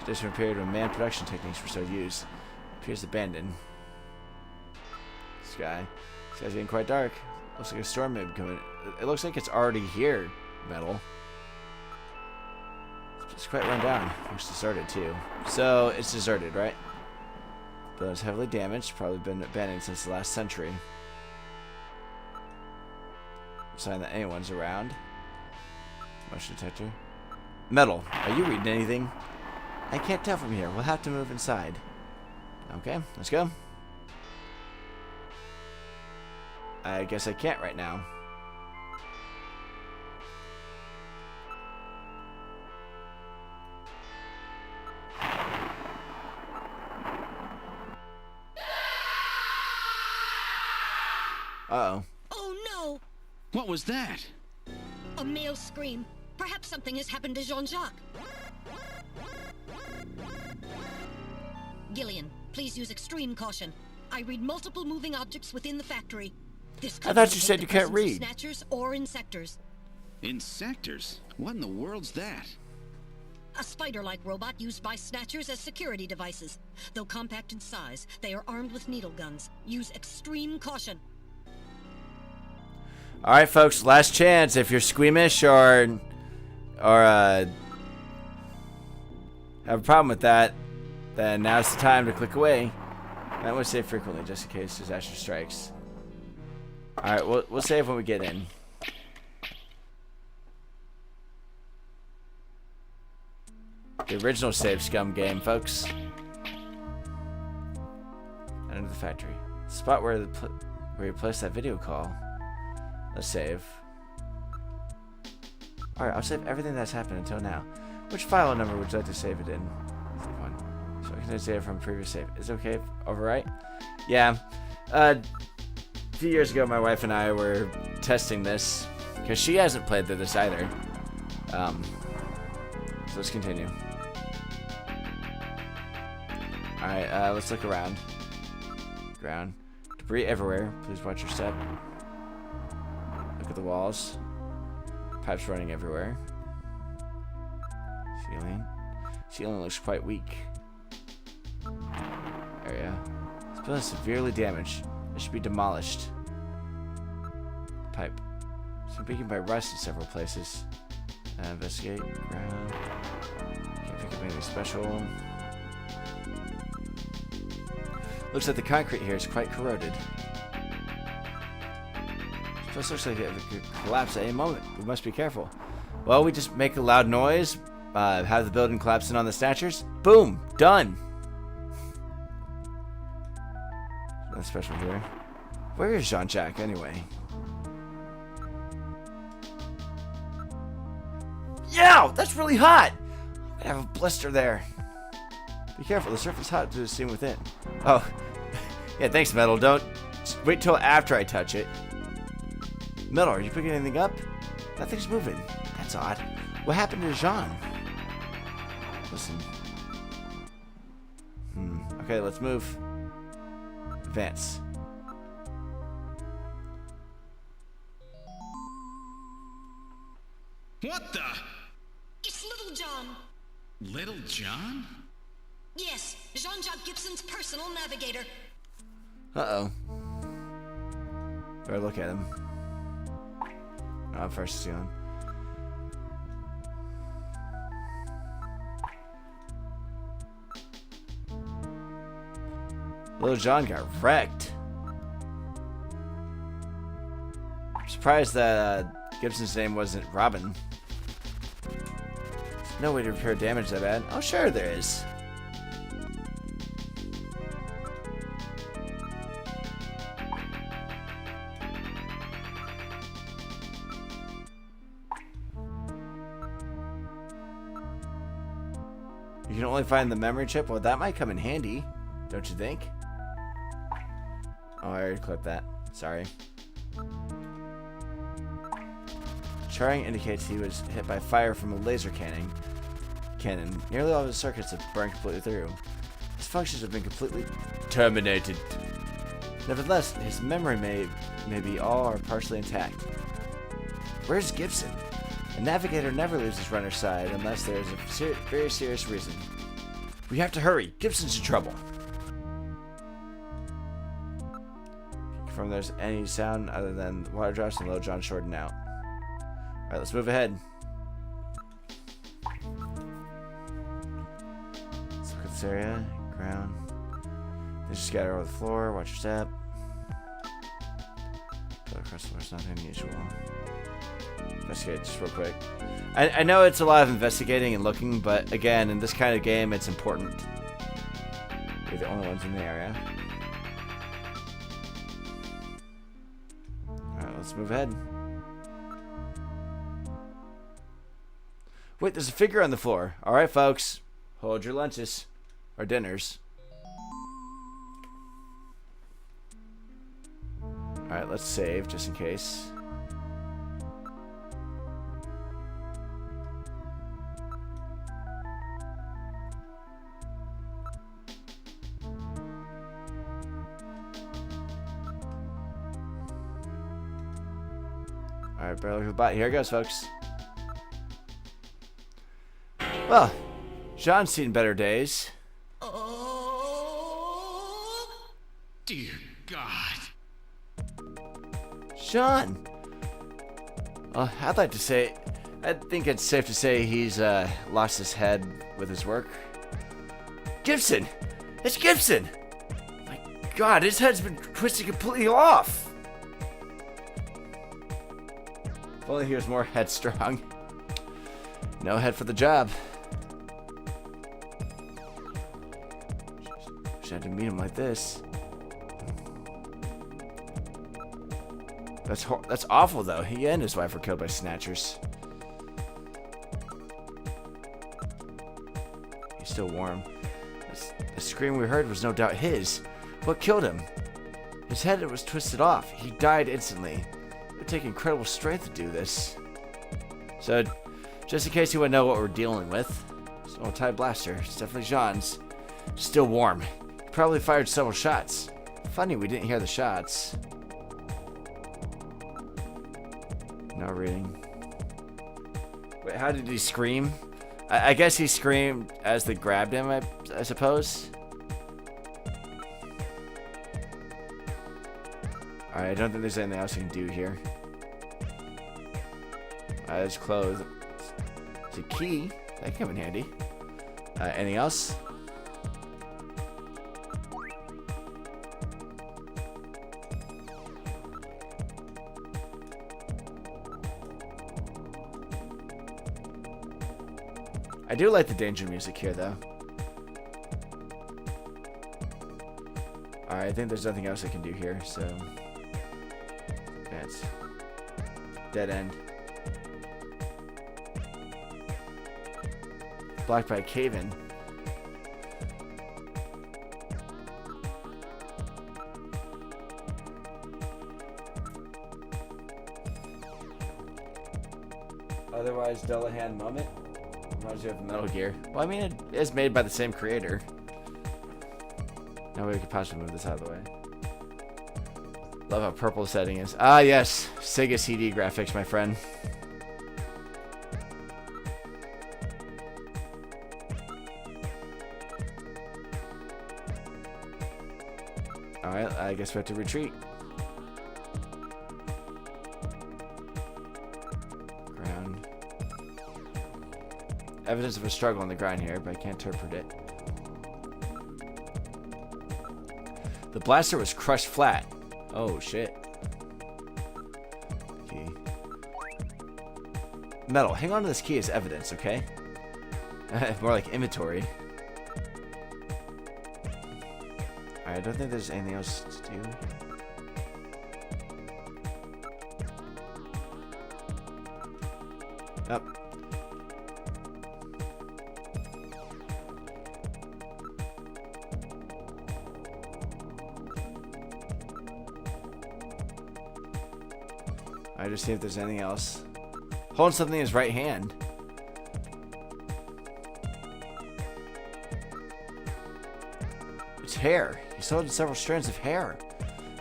It's a period when manned production techniques were so used. Appears abandoned. Sky. Sky's getting quite dark. Looks like a storm may be coming. It looks like it's already here, Metal. It's quite run down. Looks deserted, too. So, it's deserted, right? But it's heavily damaged. Probably been abandoned since the last century. Sign that anyone's around. Motion detector. Metal, are you reading anything? I can't tell from here. We'll have to move inside. Okay, let's go. I guess I can't right now. Uh-oh. Oh no! What was that? A male scream. Perhaps something has happened to Jean-Jacques. Gillian, please use extreme caution. I read multiple moving objects within the factory. This I thought you said you can't read. Snatchers or insectors. Insectors? What in the world's that? A spider-like robot used by snatchers as security devices. Though compact in size, they are armed with needle guns. Use extreme caution. Alright, folks, last chance. If you're squeamish or have a problem with that, then now's the time to click away. I want to save frequently just in case disaster strikes. Alright, we'll save when we get in. The original Save Scum game, folks. Under the factory. The spot where you placed that video call. Let's save. Alright, I'll save everything that's happened until now. Which file number would you like to save it in? Save one. So I can save it from previous save. Is it okay if overwrite? Yeah. A few years ago, my wife and I were testing this. Because she hasn't played through this either. So let's continue. Alright, let's look around. Ground. Debris everywhere. Please watch your step. Look at the walls. Pipes running everywhere. Ceiling. Ceiling looks quite weak. Area. This building is severely damaged. It should be demolished. Pipe. It's been weakened by rust in several places. Investigate. Ground. Can't pick up anything special. Looks like the concrete here is quite corroded. This looks like it could collapse at any moment. We must be careful. Well, we just make a loud noise, have the building collapse in on the snatchers. Boom! Done! Nothing special here. Where is Jean-Jacques, anyway? Yeah! That's really hot! I have a blister there. Be careful, the surface is hot to the steam within. Oh. Yeah, thanks, Metal. Don't... Wait till after I touch it. Miller, are you picking anything up? That thing's moving. That's odd. What happened to Jean? Listen. Okay, let's move. Advance. What the? It's Little John. Little John? Yes, Jean-Jacques Gibson's personal navigator. Uh-oh. Better look at him. Oh, first see him. Little John got wrecked. I'm surprised that Gibson's name wasn't Robin. There's no way to repair damage that bad. Oh, sure there is. You can only find the memory chip? Well, that might come in handy, don't you think? Oh, I already clipped that. Sorry. Charring indicates he was hit by fire from a laser cannon. Nearly all of his circuits have burned completely through. His functions have been completely terminated. Nevertheless, his memory may be all or partially intact. Where's Gibson? A navigator never leaves his runner's side unless there is a very serious reason. We have to hurry. Gibson's in trouble. Confirm there's any sound other than water drops and Little John shorting out. Alright, let's move ahead. Let's look at this area. Ground. Things just scatter over the floor. Watch your step. Go across the floor. It's nothing unusual. Investigate just real quick. I know it's a lot of investigating and looking, but again, in this kind of game, it's important. We're the only ones in the area. Alright, let's move ahead. Wait, there's a figure on the floor. Alright, folks. Hold your lunches. Or dinners. Alright, let's save, just in case. Alright, barely look at the bot. Here it goes, folks. Well, Jean's seen better days. Oh, Dear God. Jean! I'd like to say, I think it's safe to say he's lost his head with his work. Gibson! It's Gibson! My God, his head's been twisted completely off! If only he was more headstrong. No head for the job. Wish I didn't meet him like this. That's awful, though. He and his wife were killed by snatchers. He's still warm. The scream we heard was no doubt his. What killed him? His head was twisted off. He died instantly. It would take incredible strength to do this. So, just in case you would know what we're dealing with, it's an old Thai blaster. It's definitely Jean's. Still warm. He probably fired several shots. Funny we didn't hear the shots. No reading. Wait, how did he scream? I guess he screamed as they grabbed him, I suppose. Alright, I don't think there's anything else you can do here. It's closed. It's a key. That can come in handy. Anything else? I do like the danger music here, though. Alright, I think there's nothing else I can do here, so... That's... dead end. Blocked by a cave-in. Otherwise, Dullahan moment. Reminds you of Metal Gear. Well, I mean, it is made by the same creator. No way we could possibly move this out of the way. Love how purple the setting is. Ah, yes. Sega CD graphics, my friend. Alright, I guess we have to retreat. Ground. Evidence of a struggle on the ground here, but I can't interpret it. The blaster was crushed flat. Oh, shit. Key. Metal. Hang on to this key as evidence, okay? More like inventory. Alright, I don't think there's anything else to do. Oh. I just see if there's anything else. Holding something in his right hand. It's hair. He's holding several strands of hair.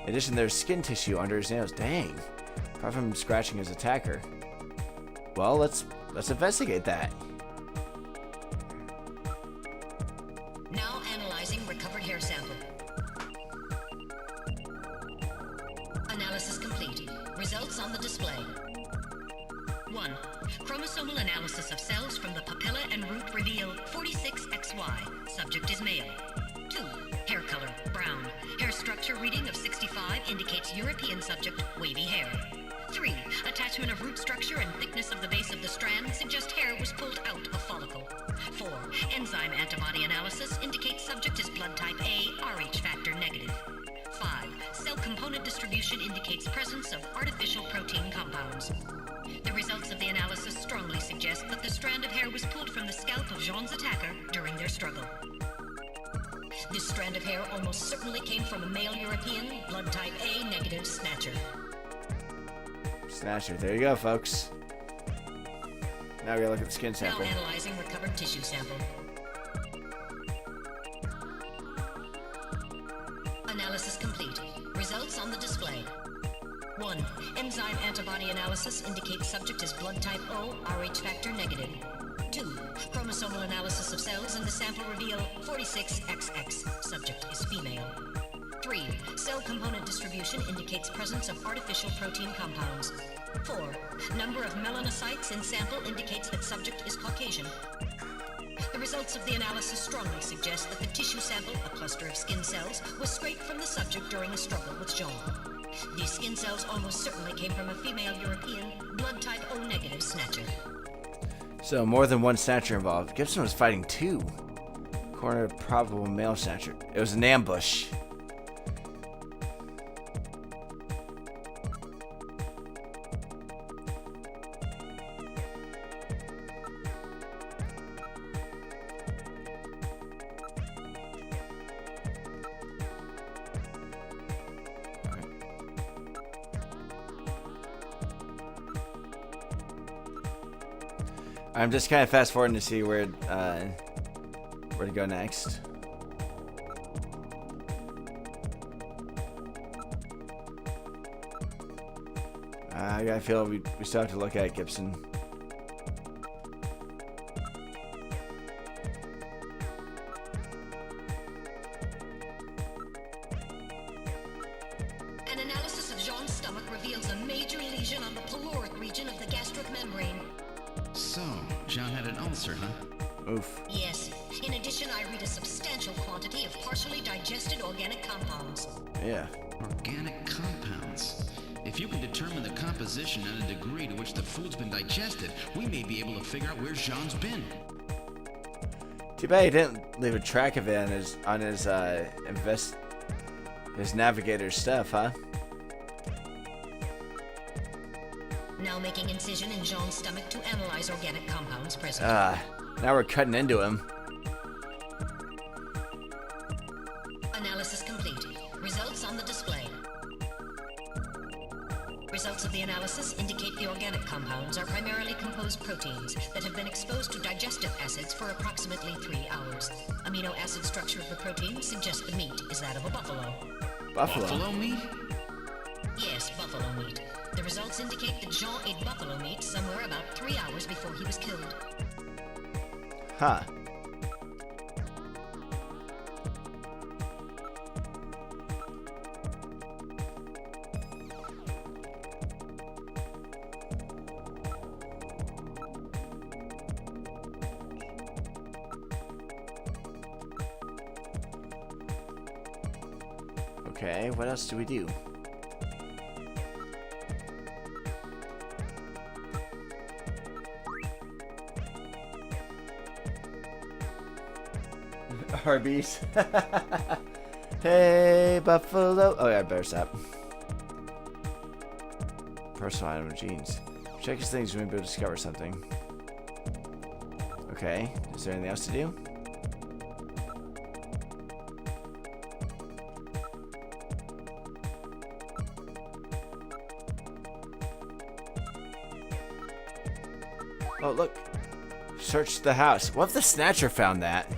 In addition, there's skin tissue under his nails. Dang. Probably from scratching his attacker. Well, let's investigate that. Now analyzing recovered hair sample. Analysis complete. Results on the display. 1. Chromosomal analysis of cells from the papilla and root reveal 46XY. Subject is male. 2. Hair color, brown. Hair structure reading of 65 indicates European subject, wavy hair. 3. Attachment of root structure and thickness of the base of the strand suggest hair was pulled out of follicle. 4. Enzyme antibody analysis indicates subject is blood type A, Rh factor negative. 5. Cell component distribution indicates presence of artificial protein compounds. The results of the analysis strongly suggest that the strand of hair was pulled from the scalp of Jean's attacker during their struggle. This strand of hair almost certainly came from a male European, blood type A negative snatcher. Snatcher. There you go, folks. Now we gotta look at the skin sample. Now analyzing recovered tissue sample. Analysis complete. Results on the display. 1. Enzyme antibody analysis indicates subject is blood type O, Rh factor negative. 2. Chromosomal analysis of cells in the sample reveal 46XX. Subject is female. 3. Cell component distribution indicates presence of artificial protein compounds. 4. Number of melanocytes in sample indicates that subject is Caucasian. The results of the analysis strongly suggest that the tissue sample, a cluster of skin cells, was scraped from the subject during a struggle with Jean. These skin cells almost certainly came from a female European, blood type O negative snatcher. So, more than one snatcher involved. Gibson was fighting two. Corner of probable male snatcher. It was an ambush. I'm just kind of fast forwarding to see where to go next. I gotta feel we still have to look at Gibson. An analysis of Jean's stomach reveals a major lesion on the pyloric region of the gastric membrane. So, Jean had an ulcer, huh? Oof. Yes. In addition, I read a substantial quantity of partially digested organic compounds. Yeah. Organic compounds. If you can determine the composition and the degree to which the food's been digested, we may be able to figure out where Jean's been. Too bad he didn't leave a track of it on his navigator's stuff, huh? Now making incision in Jean's stomach to analyze organic compounds present. Now we're cutting into him. Analysis complete. Results on the display. Results of the analysis indicate the organic compounds are primarily composed proteins that have been exposed to digestive acids for approximately 3 hours. Amino acid structure of the protein suggests the meat is that of a buffalo. Buffalo meat? Yes, buffalo meat. The results indicate that Jean ate buffalo meat somewhere about 3 hours before he was killed. Huh. Okay, what else do we do? Arby's. Hey, Buffalo. Oh, yeah, I better stop. Personal item of jeans. Check his things when we discover something. Okay, is there anything else to do? Oh, look. Search the house. What if the Snatcher found that?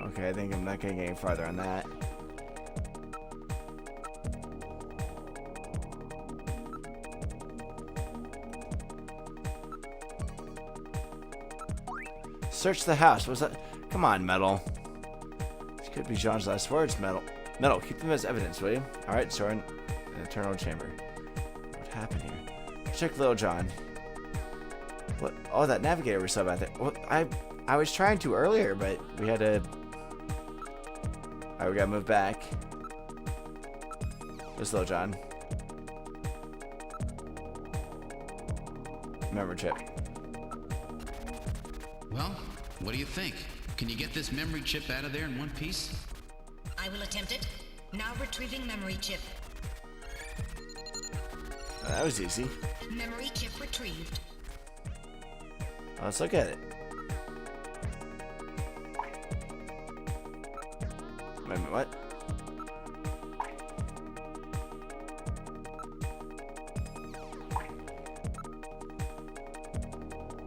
Okay, I think I'm not getting any farther on that. Search the house. What's that? Come on, Metal. This could be Jean's last words, Metal. Metal, keep them as evidence, will you? Alright, Soren. An eternal chamber. What happened here? Check Little John. What? Oh, that navigator we saw back there. Well, I was trying to earlier, but we had to... Alright, we gotta move back. Where's Little John? Memory chip. Well, what do you think? Can you get this memory chip out of there in one piece? I will attempt it. Now retrieving memory chip. Oh, that was easy. Memory chip retrieved. Let's look at it. Wait a minute, what?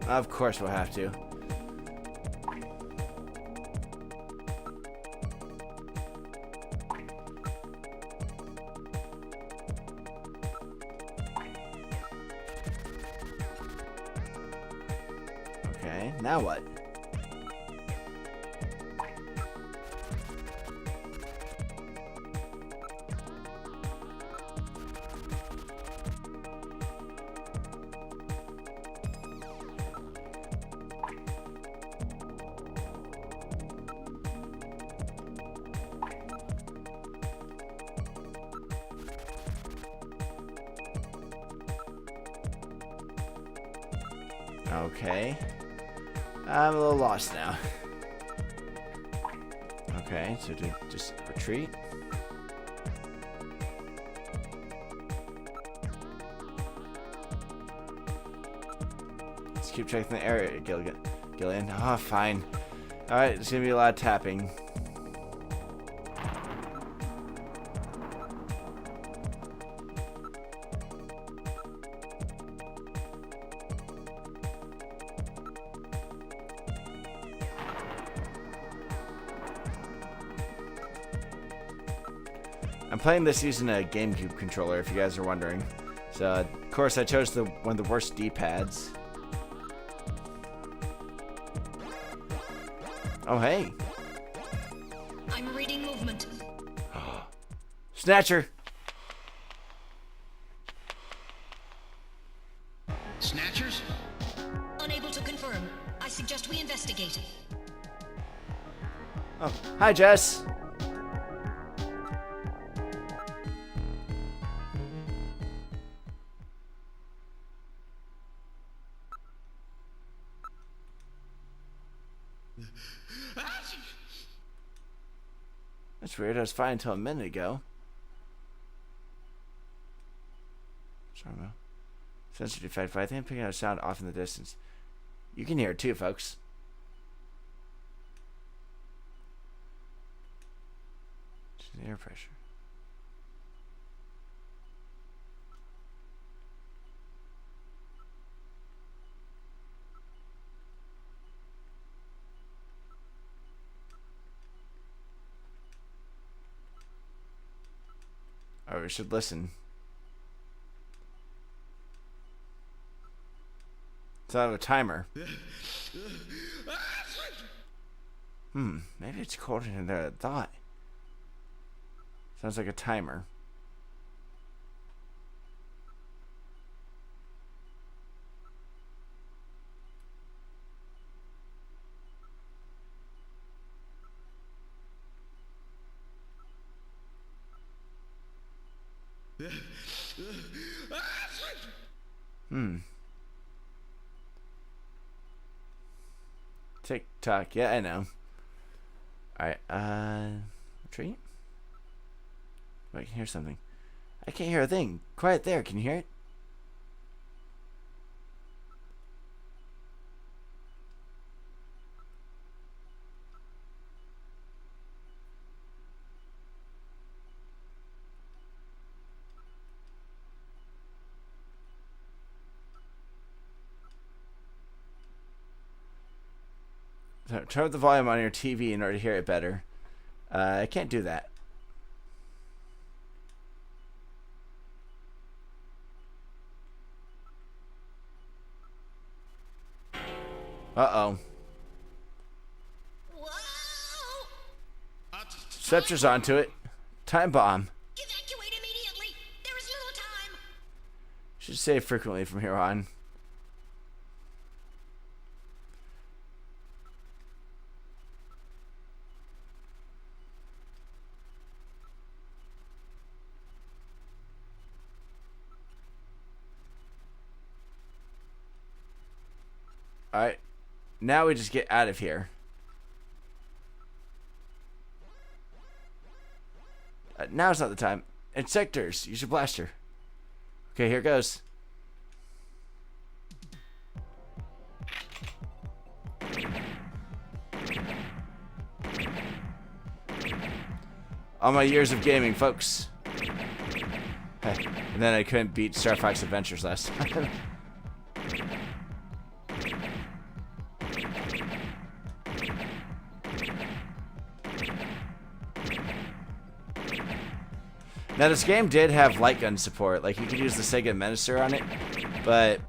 Of course we'll have to. Okay, now what? Okay. I'm a little lost now. Okay, so to just retreat. Let's keep checking the area, Gillian. Oh, fine. Alright, there's gonna be a lot of tapping. I'm playing this using a GameCube controller, if you guys are wondering. So, of course, I chose one of the worst D-pads. Oh, hey. I'm reading movement. Snatcher! Snatchers? Unable to confirm. I suggest we investigate. Oh, hi, Jess. That's weird. I was fine until a minute ago. Sorry, Mo. Sensor defect, but I think I'm picking up a sound off in the distance. You can hear it too, folks. Air pressure. Oh, we should listen. It's out of a timer. Maybe it's colder than I thought. Sounds like a timer. Tick tock. Yeah, I know. Alright, retreat? Oh, I can hear something. I can't hear a thing. Quiet there. Can you hear it? Turn up the volume on your TV in order to hear it better. I can't do that. Uh-oh. Snatchers onto it. Time bomb. Evacuate immediately. There is little time. Should say frequently from here on. Alright. Now we just get out of here. Now's not the time. In-Snatchers, use your blaster. Okay, here goes. All my years of gaming, folks. And then I couldn't beat Star Fox Adventures last time. Now, this game did have light gun support. Like, you could use the Sega Menacer on it, but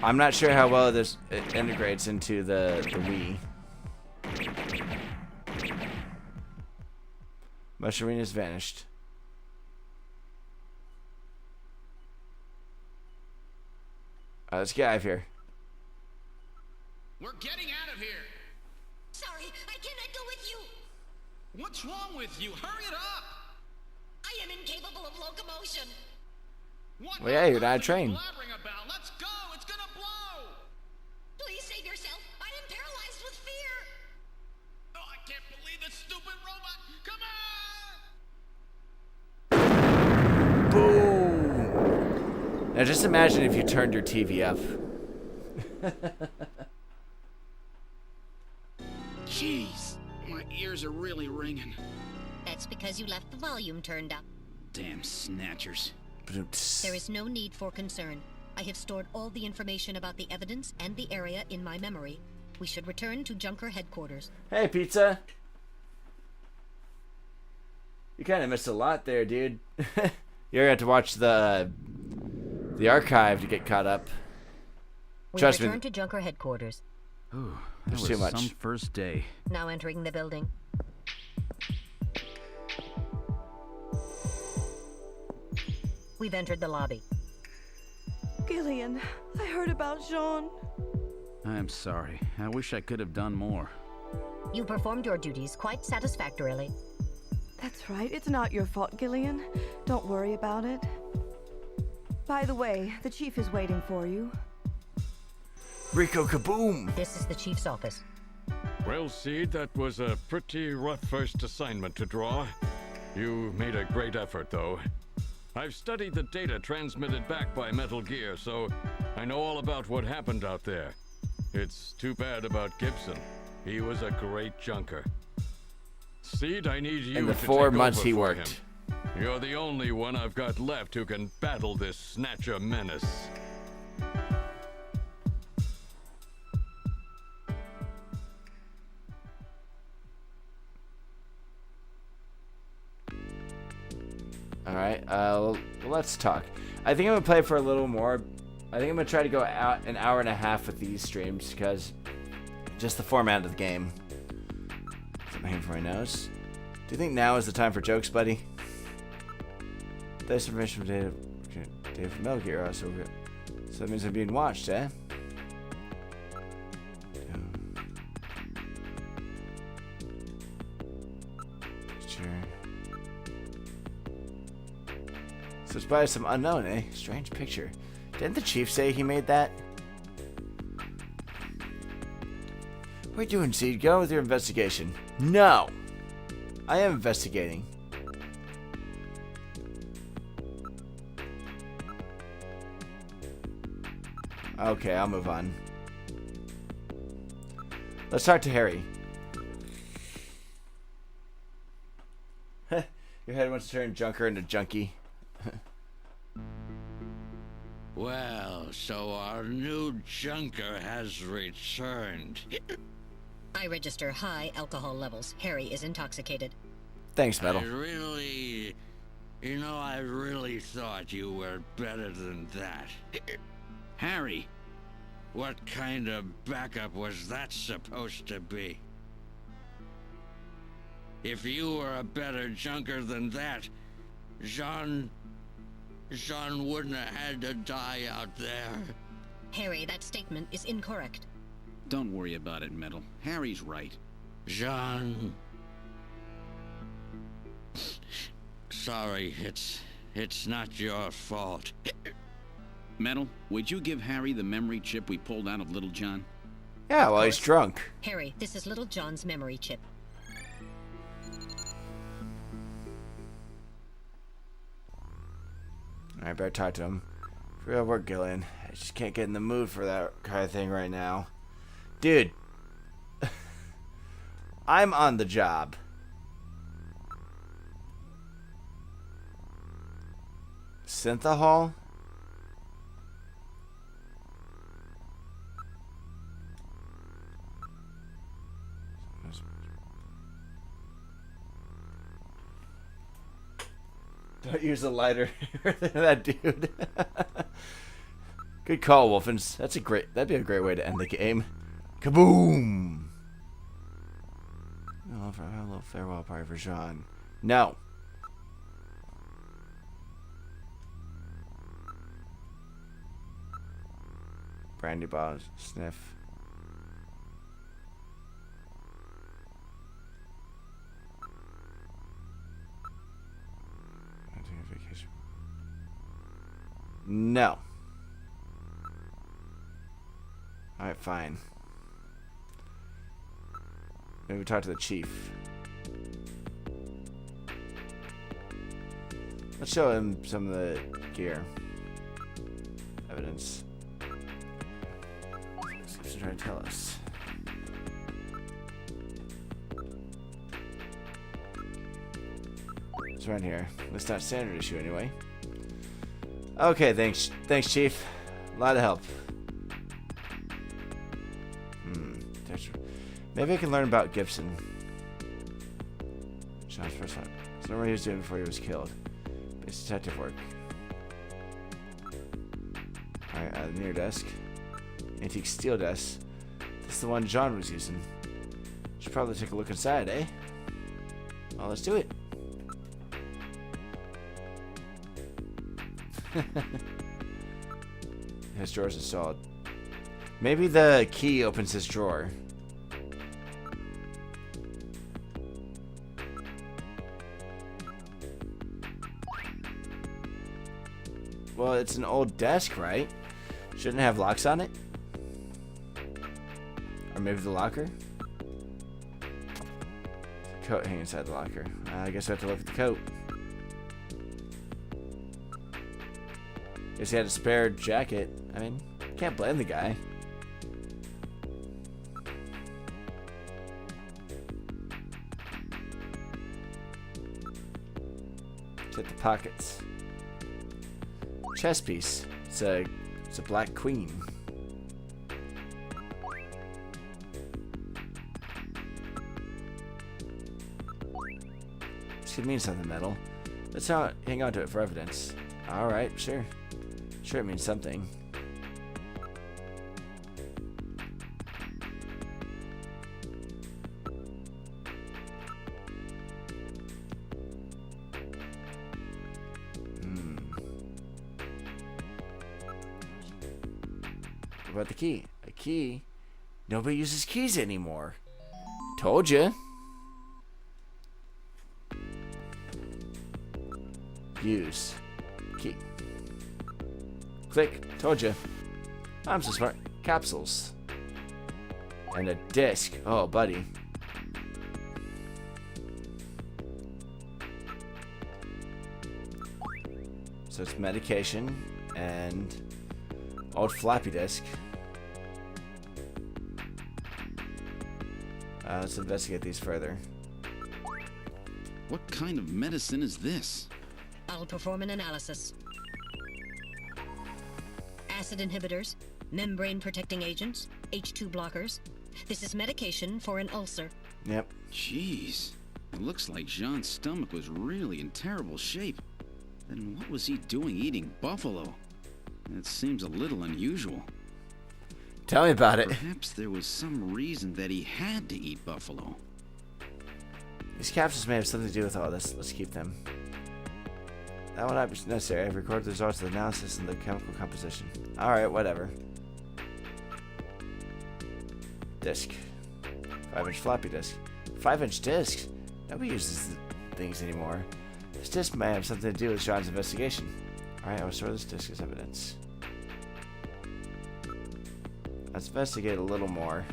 I'm not sure how well it integrates into the Wii. Mushroom has vanished. Let's get out of here. We're getting out of here. Sorry, I cannot go with you. What's wrong with you? Hurry it up. I am incapable of locomotion. What Well, yeah, you're not a train. blabbering about? Let's go. It's gonna blow. Please save yourself. I am paralyzed with fear. Oh, I can't believe this stupid robot. Come on. Boom! Now, just imagine if you turned your TV up. Jeez, my ears are really ringing. That's because you left the volume turned up. Damn snatchers. There is no need for concern. I have stored all the information about the evidence and the area in my memory. We should return to Junker headquarters. Hey, Pizza. You kind of missed a lot there, dude. You're gonna have to watch the archive to get caught up. We Trust return me. to Junker headquarters. Ooh, that There's was too much. some first day. Now entering the building. We've entered the lobby. Gillian, I heard about Jean. I'm sorry. I wish I could have done more. You performed your duties quite satisfactorily. That's right. It's not your fault, Gillian. Don't worry about it. By the way, the chief is waiting for you. Rico Kaboom! This is the chief's office. Well, Seed, that was a pretty rough first assignment to draw. You made a great effort, though. I've studied the data transmitted back by Metal Gear, so I know all about what happened out there. It's too bad about Gibson. He was a great junker. Seed, I need you in the to 4 take months over he for worked. him. You're the only one I've got left who can battle this snatcher menace. Alright, let's talk. I think I'm going to play for a little more. I think I'm going to try to go out an hour and a half with these streams, because just the format of the game. Put my hand for my nose. Do you think now is the time for jokes, buddy? This information from data from Metal Gear also. So that means I'm being watched, eh? Sure. So it's by some unknown, eh? Strange picture. Didn't the chief say he made that? What are you doing, Seed? Get on with your investigation. No! I am investigating. Okay, I'll move on. Let's talk to Harry. Your head wants to turn Junker into Junkie. Well, so our new Junker has returned. I register high alcohol levels. Harry is intoxicated. Thanks, Metal. I really thought you were better than that. Harry! What kind of backup was that supposed to be? If you were a better Junker than that, Jean wouldn't have had to die out there. Harry, that statement is incorrect. Don't worry about it, Metal. Harry's right. Jean... Sorry, it's not your fault. Metal, would you give Harry the memory chip we pulled out of Little John? Yeah, well, he's drunk. Harry, this is Little John's memory chip. I better talk to him. For real work, Gillian. I just can't get in the mood for that kind of thing right now. Dude. I'm on the job. Synthahol? Don't use a lighter than that dude. Good call, Wolfens. That'd be a great way to end the game. Kaboom! Oh, for a little farewell party for Jean. No. Brandy bottle sniff. No. Alright, fine. Maybe we talk to the chief. Let's show him some of the gear. Evidence. He's trying to tell us. It's right here. It's not standard issue anyway. Okay, thanks, Chief. A lot of help. Maybe I can learn about Gibson. Sean's first time. So what he was doing before he was killed. Basic detective work. Alright, near desk. Antique steel desk. This is the one John was using. Should probably take a look inside, eh? Well, let's do it. His drawer's installed. Maybe the key opens his drawer. Well, it's an old desk, right? Shouldn't it have locks on it? Or maybe the locker? Coat hanging inside the locker. I guess I have to look at the coat. Guess he had a spare jacket. I mean, can't blame the guy. the pockets. Chess piece. It's a black queen. This could mean something, metal. Let's not hang on to it for evidence. Alright, sure. Sure, it means something. What about the key? A key? Nobody uses keys anymore. Told ya. Use. Key. Click. Told ya. I'm so smart. Capsules. And a disc. Oh, buddy. So it's medication and old floppy disk. Let's investigate these further. What kind of medicine is this? I'll perform an analysis. Acid inhibitors, membrane protecting agents, H2 blockers. This is medication for an ulcer. Yep. Jeez. It looks like Jean's stomach was really in terrible shape. Then what was he doing eating buffalo? It seems a little unusual. Tell me about it. Perhaps there was some reason that he had to eat buffalo. These capsules may have something to do with all this. Let's keep them. That will not be necessary. I've recorded the results of the analysis and the chemical composition. Alright, whatever. Disc. 5-inch floppy disk. 5-inch discs? Nobody uses things anymore. This disc may have something to do with Sean's investigation. Alright, I will store this disc as evidence. Let's investigate a little more.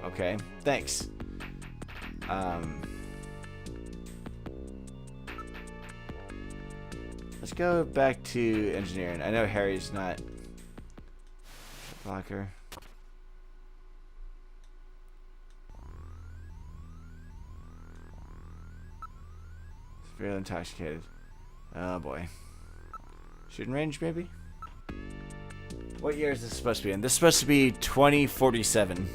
Okay, thanks. Let's go back to engineering. I know Harry's not blocker. Severely intoxicated. Oh boy. Shooting range, maybe? What year is this supposed to be in? This is supposed to be 2047.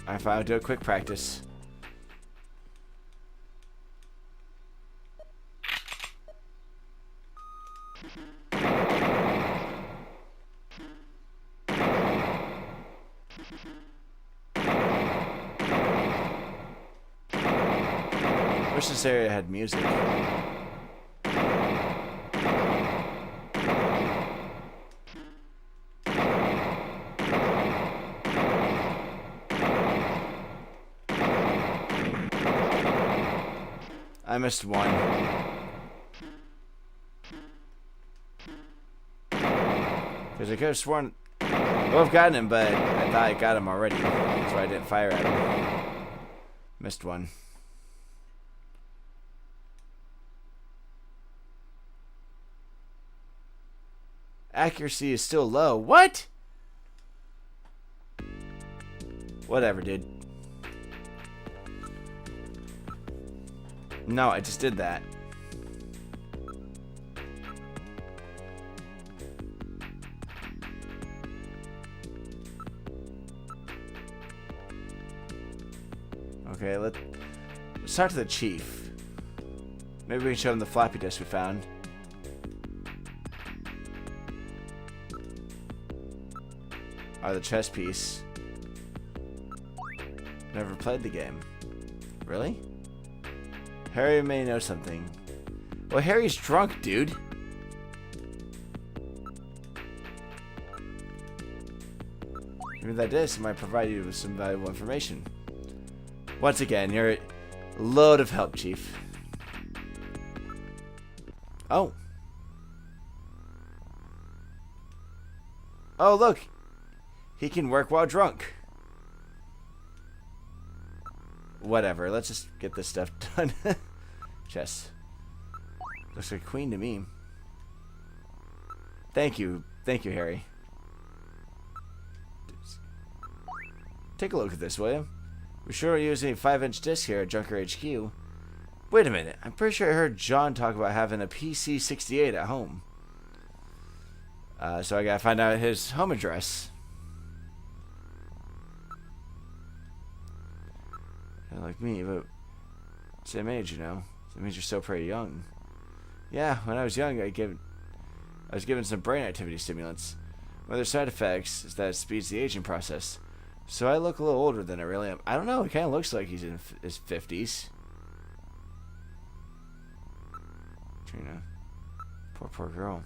Alright, fine, I'll do a quick practice. Wish this area had music. I missed one. Because I could have sworn... Well, I've gotten him, but I thought I got him already. That's why I didn't fire at him. Missed one. Accuracy is still low. What? Whatever, dude. No, I just did that. Okay, let's talk to the chief. Maybe we can show him the floppy disk we found. Or the chess piece. Never played the game. Really? Harry may know something. Well, Harry's drunk, dude. Give me that disc, it might provide you with some valuable information. Once again, you're a load of help, Chief. Oh. Oh, look. He can work while drunk. Whatever, let's just get this stuff done. Chess. Looks like a queen to me. Thank you, Thank you, Harry. Take a look at this, will you? We sure are using a 5-inch disc here at Junker HQ. Wait a minute. I'm pretty sure I heard John talk about having a PC-68 at home. So I gotta find out his home address. Kinda like me, but same age, you know. That means you're still pretty young. Yeah, when I was young, I was given some brain activity stimulants. One of their side effects is that it speeds the aging process. So I look a little older than I really am. I don't know. He kind of looks like he's in his 50s. Trina. Poor girl.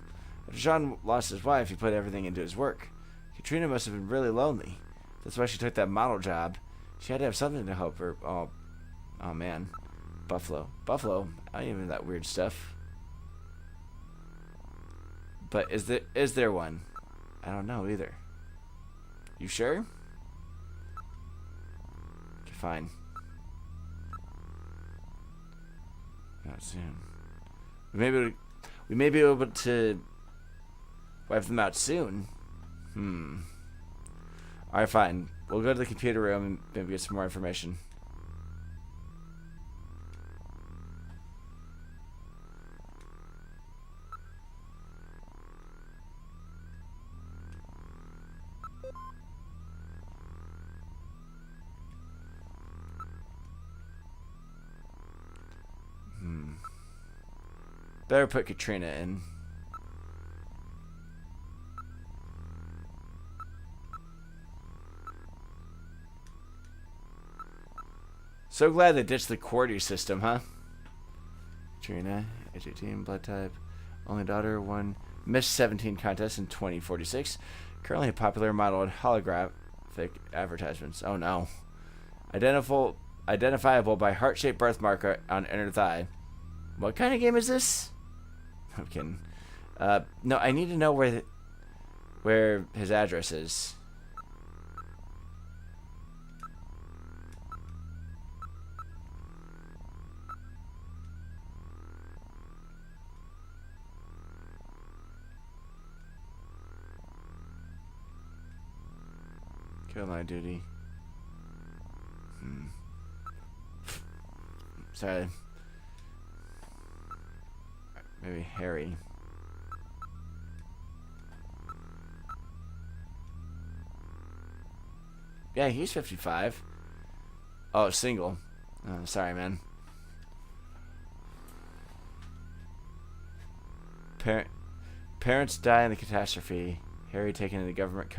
After John lost his wife, he put everything into his work. Katrina must have been really lonely. That's why she took that model job. She had to have something to help her. Oh man. Buffalo. I don't even know that weird stuff. But is there one? I don't know either. You sure? Okay, fine. Not soon. We may be able to wipe them out soon. Alright, fine. We'll go to the computer room and maybe get some more information. Better put Katrina in. So glad they ditched the QWERTY system, huh? Katrina, age 18, blood type, only daughter, won Miss 17 contest in 2046. Currently a popular model in holographic advertisements. Oh no. Identifiable by heart-shaped birthmark on inner thigh. What kind of game is this? I'm kidding. No, I need to know where his address is. Kill my duty. Sorry. Maybe Harry. Yeah, he's 55. Oh, single. Oh, sorry, man. Parents die in the catastrophe. Harry taken into government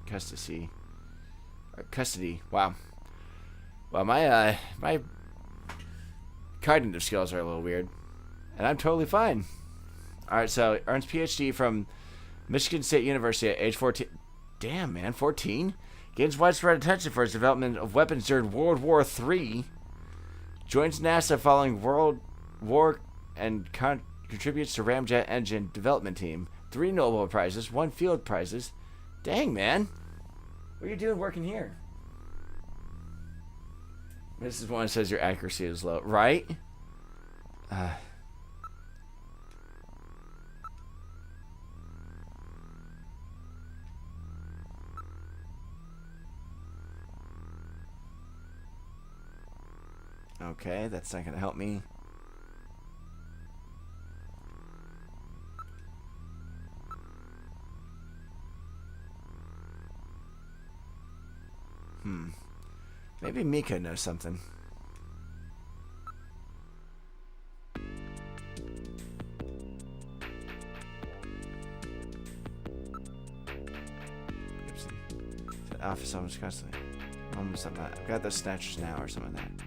custody. Wow. Well, my cognitive skills are a little weird. And I'm totally fine. Alright, so earns PhD from Michigan State University at age 14. Damn, man, 14? Gains widespread attention for his development of weapons during World War III. Joins NASA following World War and contributes to Ramjet engine development team. 3 Nobel Prizes, 1 Field Prizes. Dang, man. What are you doing working here? This is one that says your accuracy is low. Right? Okay, that's not going to help me. Maybe Mika knows something. Alpha summons constantly. Almost something like that. I've got those snatchers now or something like that.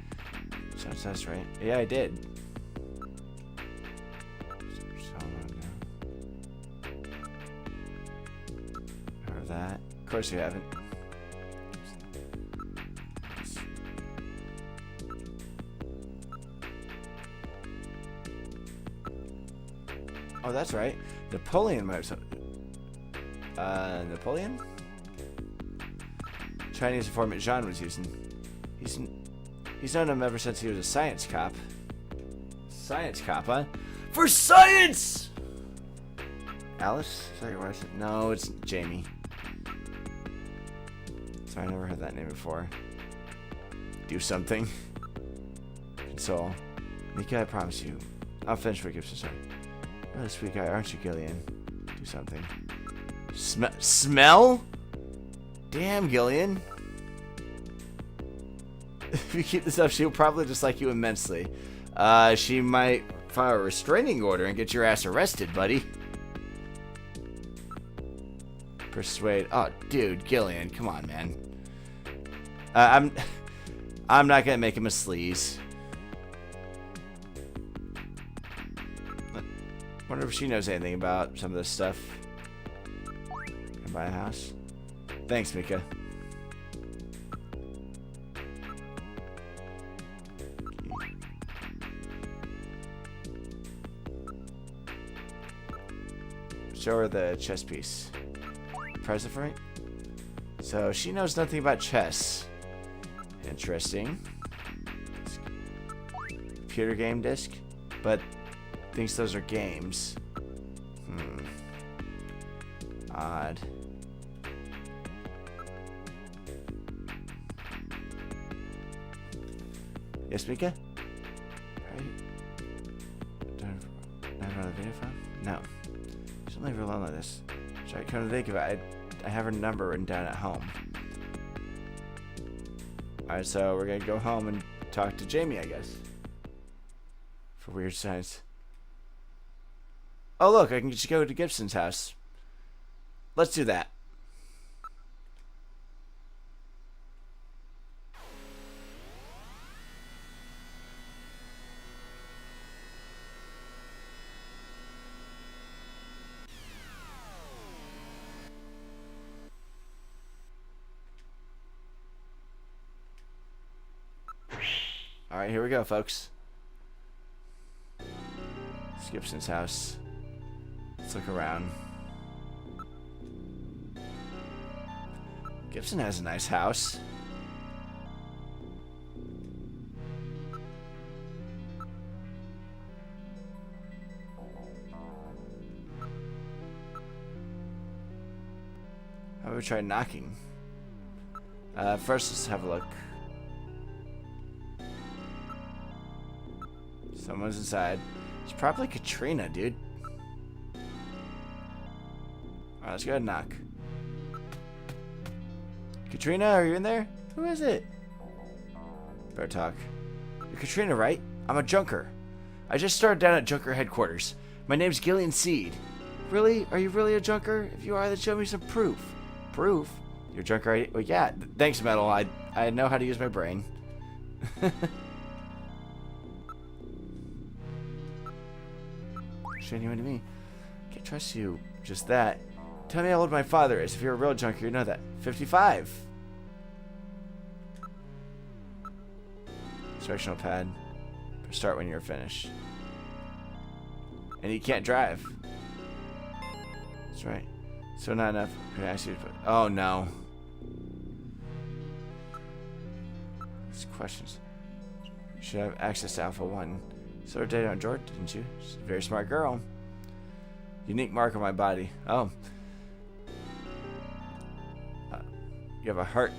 Sounds that's right. Yeah, I did. Heard that. Of course you haven't. Oh, that's right. Napoleon might have something. Napoleon? Chinese informant Jean was using. He's known him ever since he was a science cop. Science cop, huh? For science! Alice? Is that your wife? No, it's Jamie. Sorry, I never heard that name before. Do something. Console. Mika, I promise you. I'll finish what Gibson started. Oh, this sweet guy, aren't you, Gillian? Do something. Smell? Damn, Gillian. If you keep this up, she'll probably dislike you immensely. She might file a restraining order and get your ass arrested, buddy. Persuade. Oh, dude, Gillian, come on, man. I'm not gonna make him a sleaze. Wonder if she knows anything about some of this stuff. Can buy a house. Thanks, Mika. Show her the chess piece. Present for it? So she knows nothing about chess. Interesting. Computer game disc, but thinks those are games. Odd. Yes, Mika? Right? Don't I have another video file? No. Just leave her alone like this. Should I come to think about it? I have her number written down at home. Alright, so we're gonna go home and talk to Jamie, I guess. For weird signs. Oh, look, I can just go to Gibson's house. Let's do that. Alright, here we go, folks. It's Gibson's house. Let's look around. Gibson has a nice house. How about we try knocking? First, let's have a look. Someone's inside. It's probably Katrina, dude. Alright, let's go ahead and knock. Katrina, are you in there? Who is it? Better talk. You're Katrina, right? I'm a junker. I just started down at Junker headquarters. My name's Gillian Seed. Really? Are you really a junker? If you are, then show me some proof. Proof? You're a junker, right? Well, yeah. Thanks, Metal. I know how to use my brain. Genuine to me. Can't trust you. Just that. Tell me how old my father is. If you're a real junker, you know that. 55. Instructional pad. Start when you're finished. And you can't drive. That's right. So not enough. Can I ask you to put... Oh, no. These questions. You should have access to Alpha 1. So dated on George, didn't you? She's a very smart girl. Unique mark on my body. Oh. You have a heart.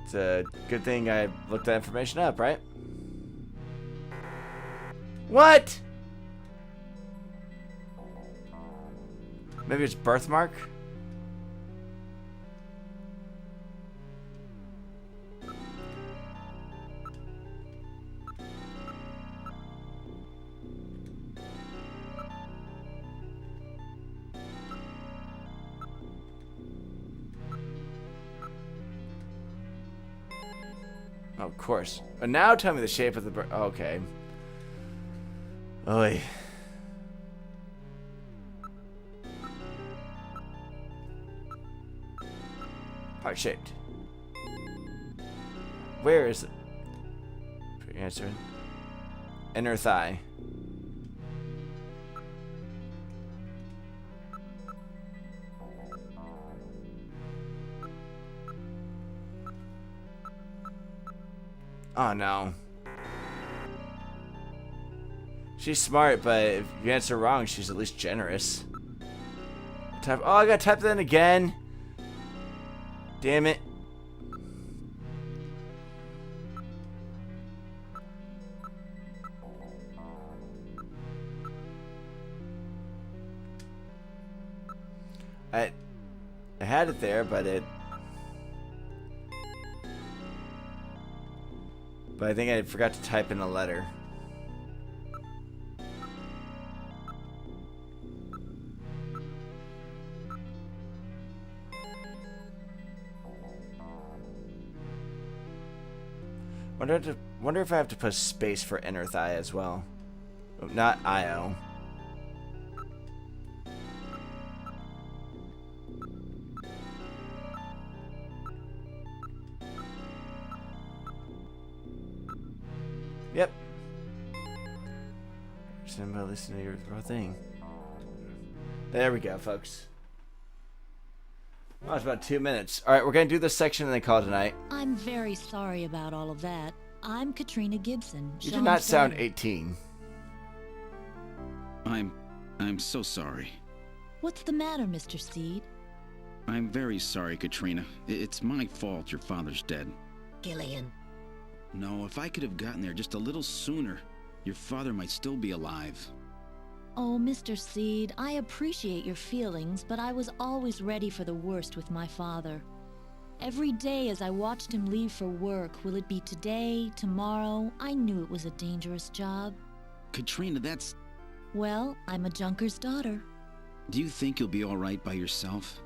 It's a good thing I looked that information up, right? What? Maybe it's birthmark? Oh, of course. And now tell me the shape of the bird. Okay. Oy. Heart shaped. Where is it? Put your answer in. Inner thigh. Oh no. She's smart, but if you answer wrong, she's at least generous. Type. Oh, I gotta type that in again. Damn it. I had it there, but I think I forgot to type in a letter. Wonder if I have to put space for inner thigh as well. Not IO. Yep. Somebody listen to your thing. There we go, folks. Oh, it's about 2 minutes. All right, we're gonna do this section and then call it a night. I'm very sorry about all of that. I'm Katrina Gibson. You do not sound 18. I'm so sorry. What's the matter, Mr. Seed? I'm very sorry, Katrina. It's my fault your father's dead. Gillian. No, if I could have gotten there just a little sooner, your father might still be alive. Oh, Mr. Seed, I appreciate your feelings, but I was always ready for the worst with my father. Every day as I watched him leave for work, will it be today, tomorrow? I knew it was a dangerous job. Katrina, that's... Well, I'm a junker's daughter. Do you think you'll be all right by yourself?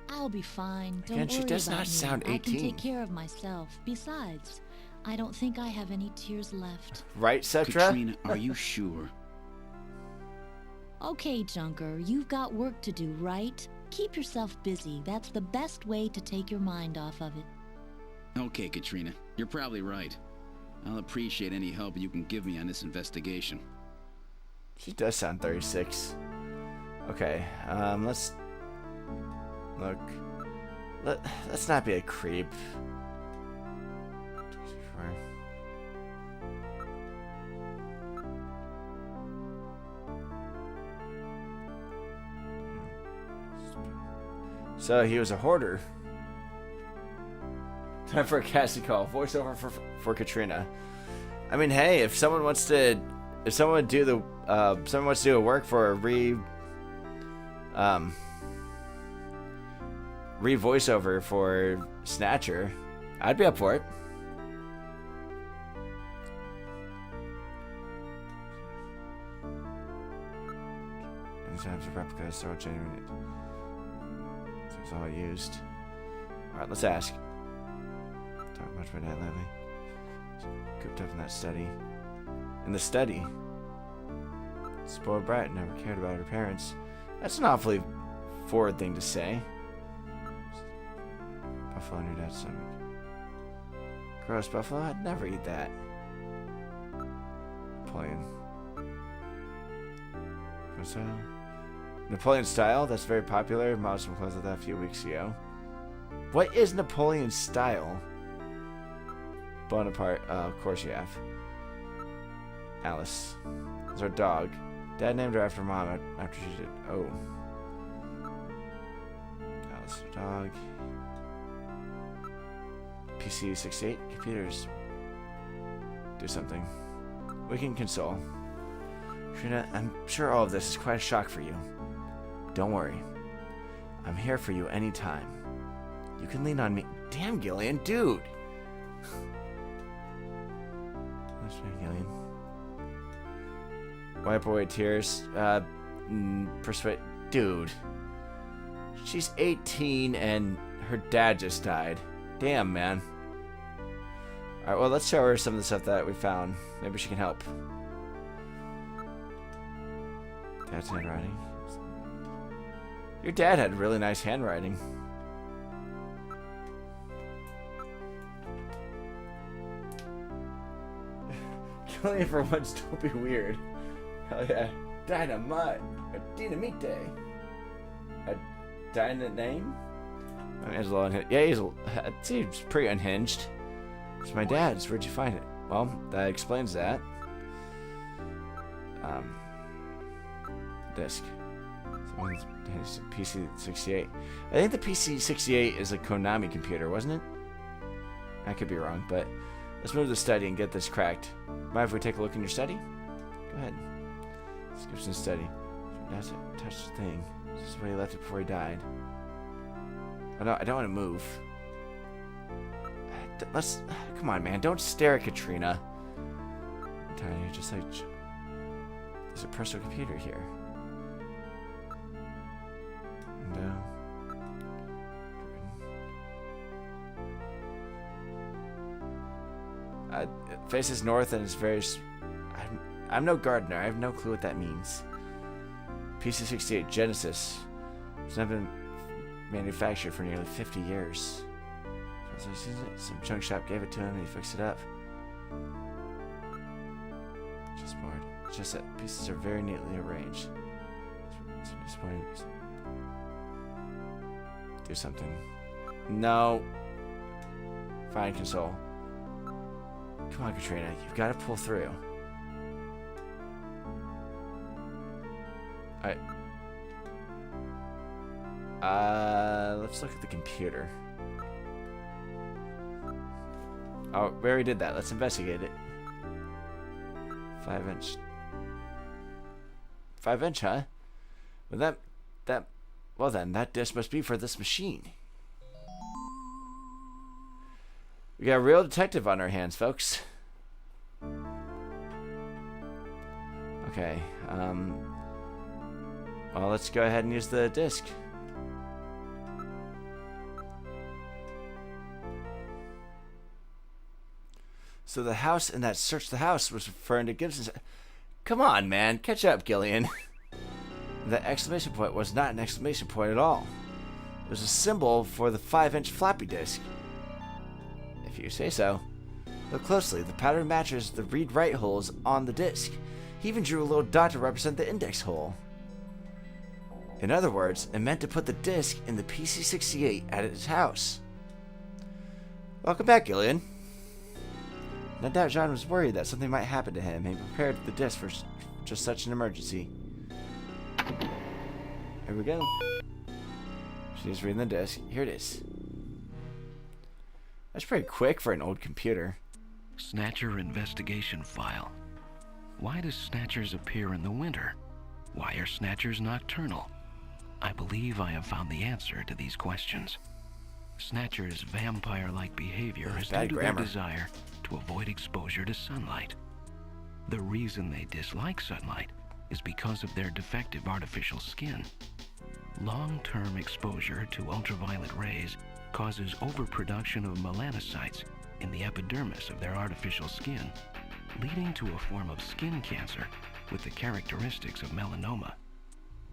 I'll be fine. Don't Again, she worry does about not me. sound I can 18. take care of myself. Besides, I don't think I have any tears left. Right, Cetra? Katrina, are you sure? Okay, Junker, you've got work to do, right? Keep yourself busy. That's the best way to take your mind off of it. Okay, Katrina, you're probably right. I'll appreciate any help you can give me on this investigation. She does sound 36. Okay, let's look. Let's not be a creep. So he was a hoarder. Time for a casting call. Voiceover for Katrina. I mean, hey, if someone wants to do a work for a voiceover for Snatcher, I'd be up for it. Sometimes a replica is so genuine. It's all used. All right, let's ask. Talk much about that lately. Cooped up in that study. In the study. Spoiled brat, never cared about her parents. That's an awfully forward thing to say. Buffalo on your dad's stomach. Gross buffalo? I'd never eat that. Napoleon. Napoleon style? That's very popular. Models some clothes like that a few weeks ago. What is Napoleon style? Bonaparte. Of course you have. Alice. Is our dog. Dad named her after mom after she did. Oh. Alice, our dog. PC 68. Computers. Do something. We can console. Trina, I'm sure all of this is quite a shock for you. Don't worry. I'm here for you anytime. You can lean on me. Damn, Gillian, dude! That's right, Gillian. Wipe away tears. Persuade. Dude. She's 18 and her dad just died. Damn, man. Alright, well, let's show her some of the stuff that we found. Maybe she can help. Dad's handwriting. Your dad had really nice handwriting. Gillian, for once, don't be weird. Hell yeah. Dynamite. A dynamite. A dynamite name? Angelo unhinged. Yeah, it seems pretty unhinged. It's my dad's. Where'd you find it? Well, that explains that. Disc. PC68. I think the PC68 is a Konami computer, wasn't it? I could be wrong, but let's move to the study and get this cracked. Mind if we take a look in your study? Go ahead. Description study. Not to touch the thing. This is where he left it before he died. Oh no, I don't want to move. Let's. Come on, man. Don't stare at Katrina. I'm telling you, just like. There's a personal computer here. No. It faces north and is very. I'm no gardener. I have no clue what that means. PC68 Genesis. It's not been manufactured for nearly 50 years. Some junk shop gave it to him and he fixed it up. Just bored. It's just that pieces are very neatly arranged. It's disappointing. Do something. No. Fine, console. Come on, Katrina. You've got to pull through. Alright. Let's look at the computer. Oh, we already did that. Let's investigate it. 5-inch. 5-inch, huh? Well, well then, that disc must be for this machine. We got a real detective on our hands, folks. Okay, well, let's go ahead and use the disc. So the house in that search the house was referring to Gibson's. Come on, man. Catch up, Gillian. The exclamation point was not an exclamation point at all. It was a symbol for the 5-inch floppy disk. If you say so. Look closely. The pattern matches the read-write holes on the disk. He even drew a little dot to represent the index hole. In other words, it meant to put the disk in the PC68 at its house. Welcome back, Gillian. No doubt John was worried that something might happen to him and he prepared the disc for just such an emergency. Here we go. She's reading the disc. Here it is. That's pretty quick for an old computer. Snatcher investigation file. Why do snatchers appear in the winter? Why are snatchers nocturnal? I believe I have found the answer to these questions. Snatchers' vampire-like behavior is due to their desire to avoid exposure to sunlight. The reason they dislike sunlight is because of their defective artificial skin. Long-term exposure to ultraviolet rays causes overproduction of melanocytes in the epidermis of their artificial skin, leading to a form of skin cancer with the characteristics of melanoma.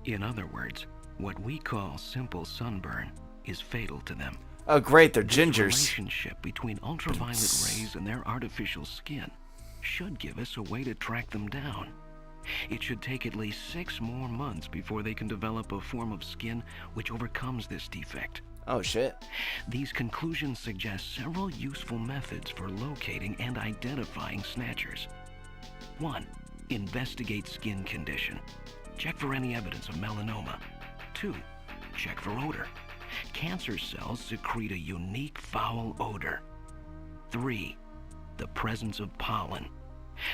In other words, what we call simple sunburn is fatal to them. Oh great, they're gingers. The relationship between ultraviolet rays and their artificial skin should give us a way to track them down. It should take at least 6 more months before they can develop a form of skin which overcomes this defect. Oh shit. These conclusions suggest several useful methods for locating and identifying snatchers. 1. Investigate skin condition. Check for any evidence of melanoma. 2. Check for odor. Cancer cells secrete a unique foul odor. 3. The presence of pollen.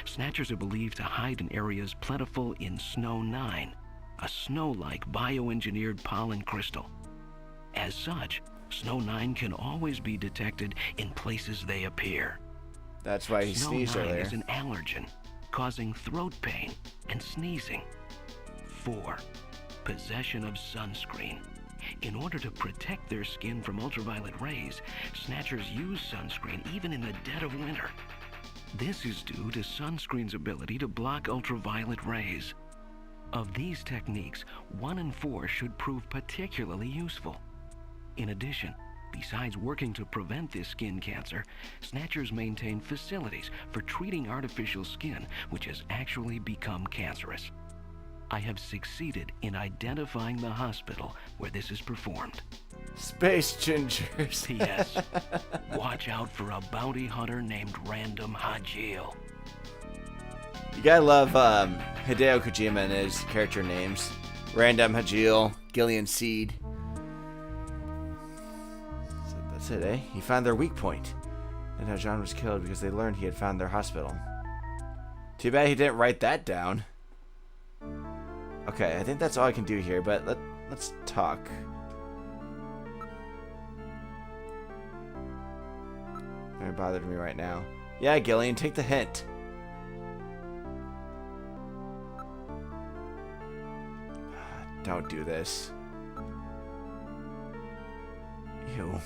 Snatchers are believed to hide in areas plentiful in Snow 9, a snow-like bioengineered pollen crystal. As such, Snow 9 can always be detected in places they appear. That's why he sneezed earlier. Snow 9 is an allergen, causing throat pain and sneezing. 4. Possession of sunscreen. In order to protect their skin from ultraviolet rays, snatchers use sunscreen even in the dead of winter. This is due to sunscreen's ability to block ultraviolet rays. Of these techniques, 1 and 4 should prove particularly useful. In addition, besides working to prevent this skin cancer, snatchers maintain facilities for treating artificial skin which has actually become cancerous. I have succeeded in identifying the hospital where this is performed. Space gingers. P.S. Watch out for a bounty hunter named Random Hajil. You gotta love Hideo Kojima and his character names. Random, Hajil, Gillian Seed. So that's it, eh? He found their weak point. And how John was killed because they learned he had found their hospital. Too bad he didn't write that down. Okay, I think that's all I can do here, but let's talk. Very bothered me right now. Yeah, Gillian, take the hint. Don't do this. Ew.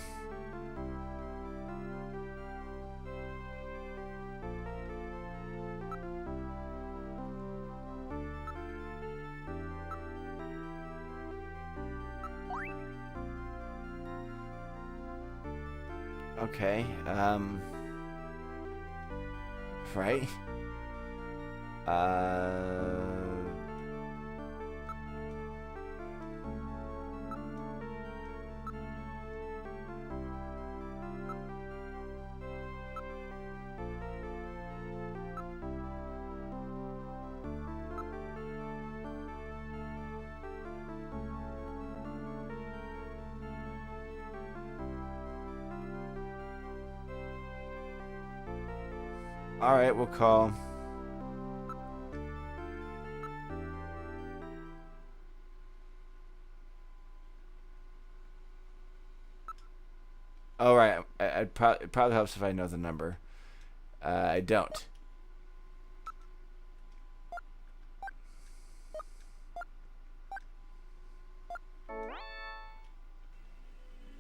Okay, right? Alright, we'll call. Alright, it probably helps if I know the number. I don't.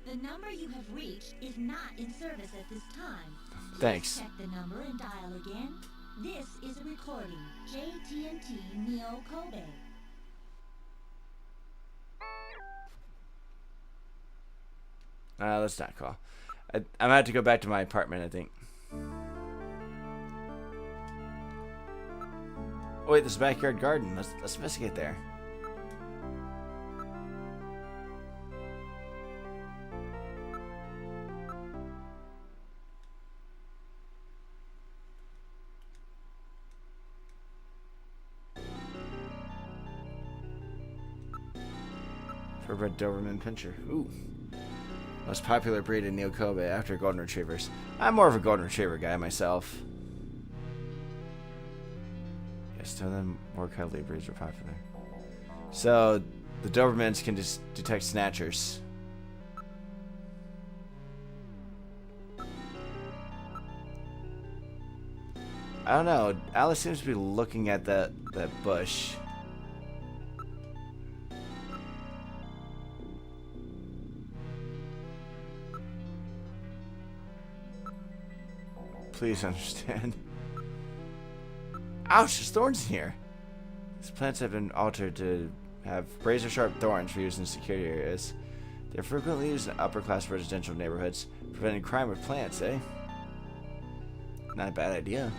The number you have reached is not in service at this time. Thanks. Check the number and dial again. This is a recording. JT&T Neo Kobe. Let's not call. I'm gonna have to go back to my apartment, I think. Oh wait, there's a backyard garden. Let's investigate there. Thoroughbred Doberman Pinscher. Ooh. Most popular breed in Neo Kobe after Golden Retrievers. I'm more of a Golden Retriever guy myself. Yes, some of them more cuddly breeds are popular. So, the Dobermans can just detect snatchers. I don't know. Alice seems to be looking at that bush. Please understand. Ouch, there's thorns in here. These plants have been altered to have razor-sharp thorns for use in security areas. They're frequently used in upper-class residential neighborhoods, preventing crime with plants, eh? Not a bad idea.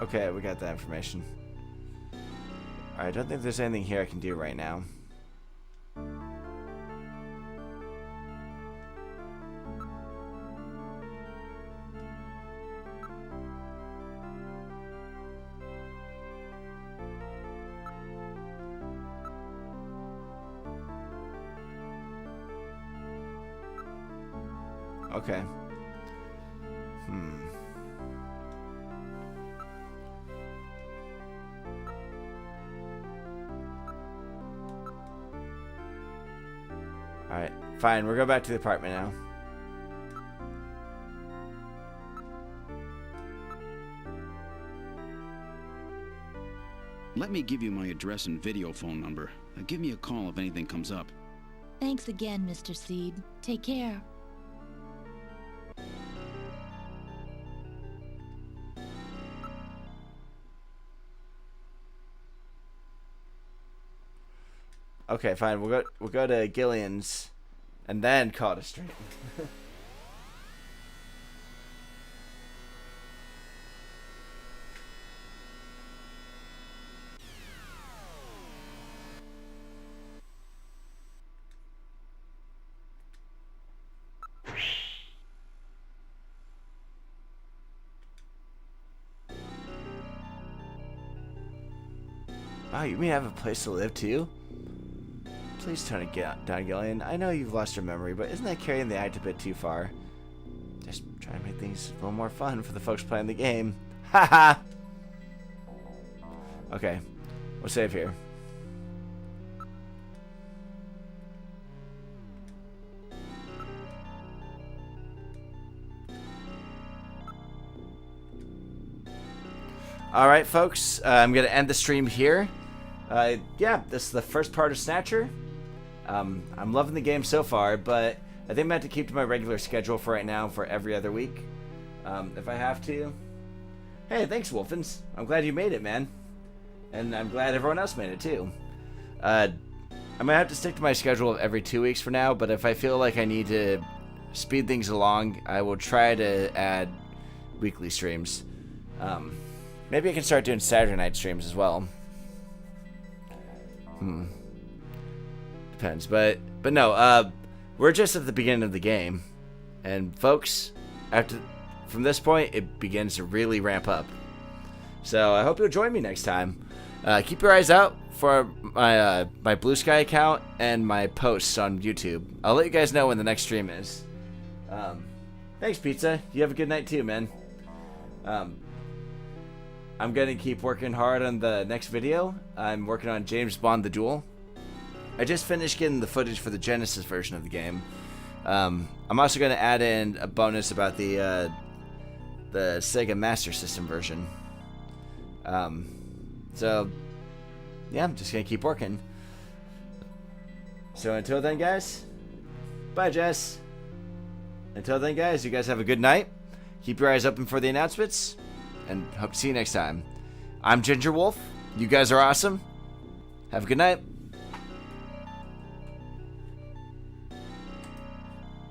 Okay, we got that information. Alright, I don't think there's anything here I can do right now. Okay. Alright, fine. We'll go back to the apartment now. Let me give you my address and video phone number. Give me a call if anything comes up. Thanks again, Mr. Seed. Take care. Okay, fine. We'll go to Gillian's, and then call it a stream. Wow, you mean I have a place to live too? Please tone it down, Gillian. I know you've lost your memory, but isn't that carrying the act a bit too far? Just try to make things a little more fun for the folks playing the game. Haha! Okay, we'll save here. Alright, folks, I'm going to end the stream here. Yeah, this is the first part of Snatcher. I'm loving the game so far, but I think I'm going to have to keep to my regular schedule for right now for every other week. If I have to. Hey, thanks, Wolfens. I'm glad you made it, man. And I'm glad everyone else made it, too. I might have to stick to my schedule of every 2 weeks for now, but if I feel like I need to speed things along, I will try to add weekly streams. Maybe I can start doing Saturday night streams as well. Depends, but no, we're just at the beginning of the game. And folks, from this point, it begins to really ramp up. So I hope you'll join me next time. Keep your eyes out for my Blue Sky account and my posts on YouTube. I'll let you guys know when the next stream is. Thanks, Pizza. You have a good night too, man. I'm going to keep working hard on the next video. I'm working on James Bond The Duel. I just finished getting the footage for the Genesis version of the game. I'm also going to add in a bonus about the Sega Master System version. So, yeah, I'm just going to keep working. So until then, guys, bye, Jess. Until then, guys, you guys have a good night. Keep your eyes open for the announcements. And hope to see you next time. I'm Ginger Wolf. You guys are awesome. Have a good night.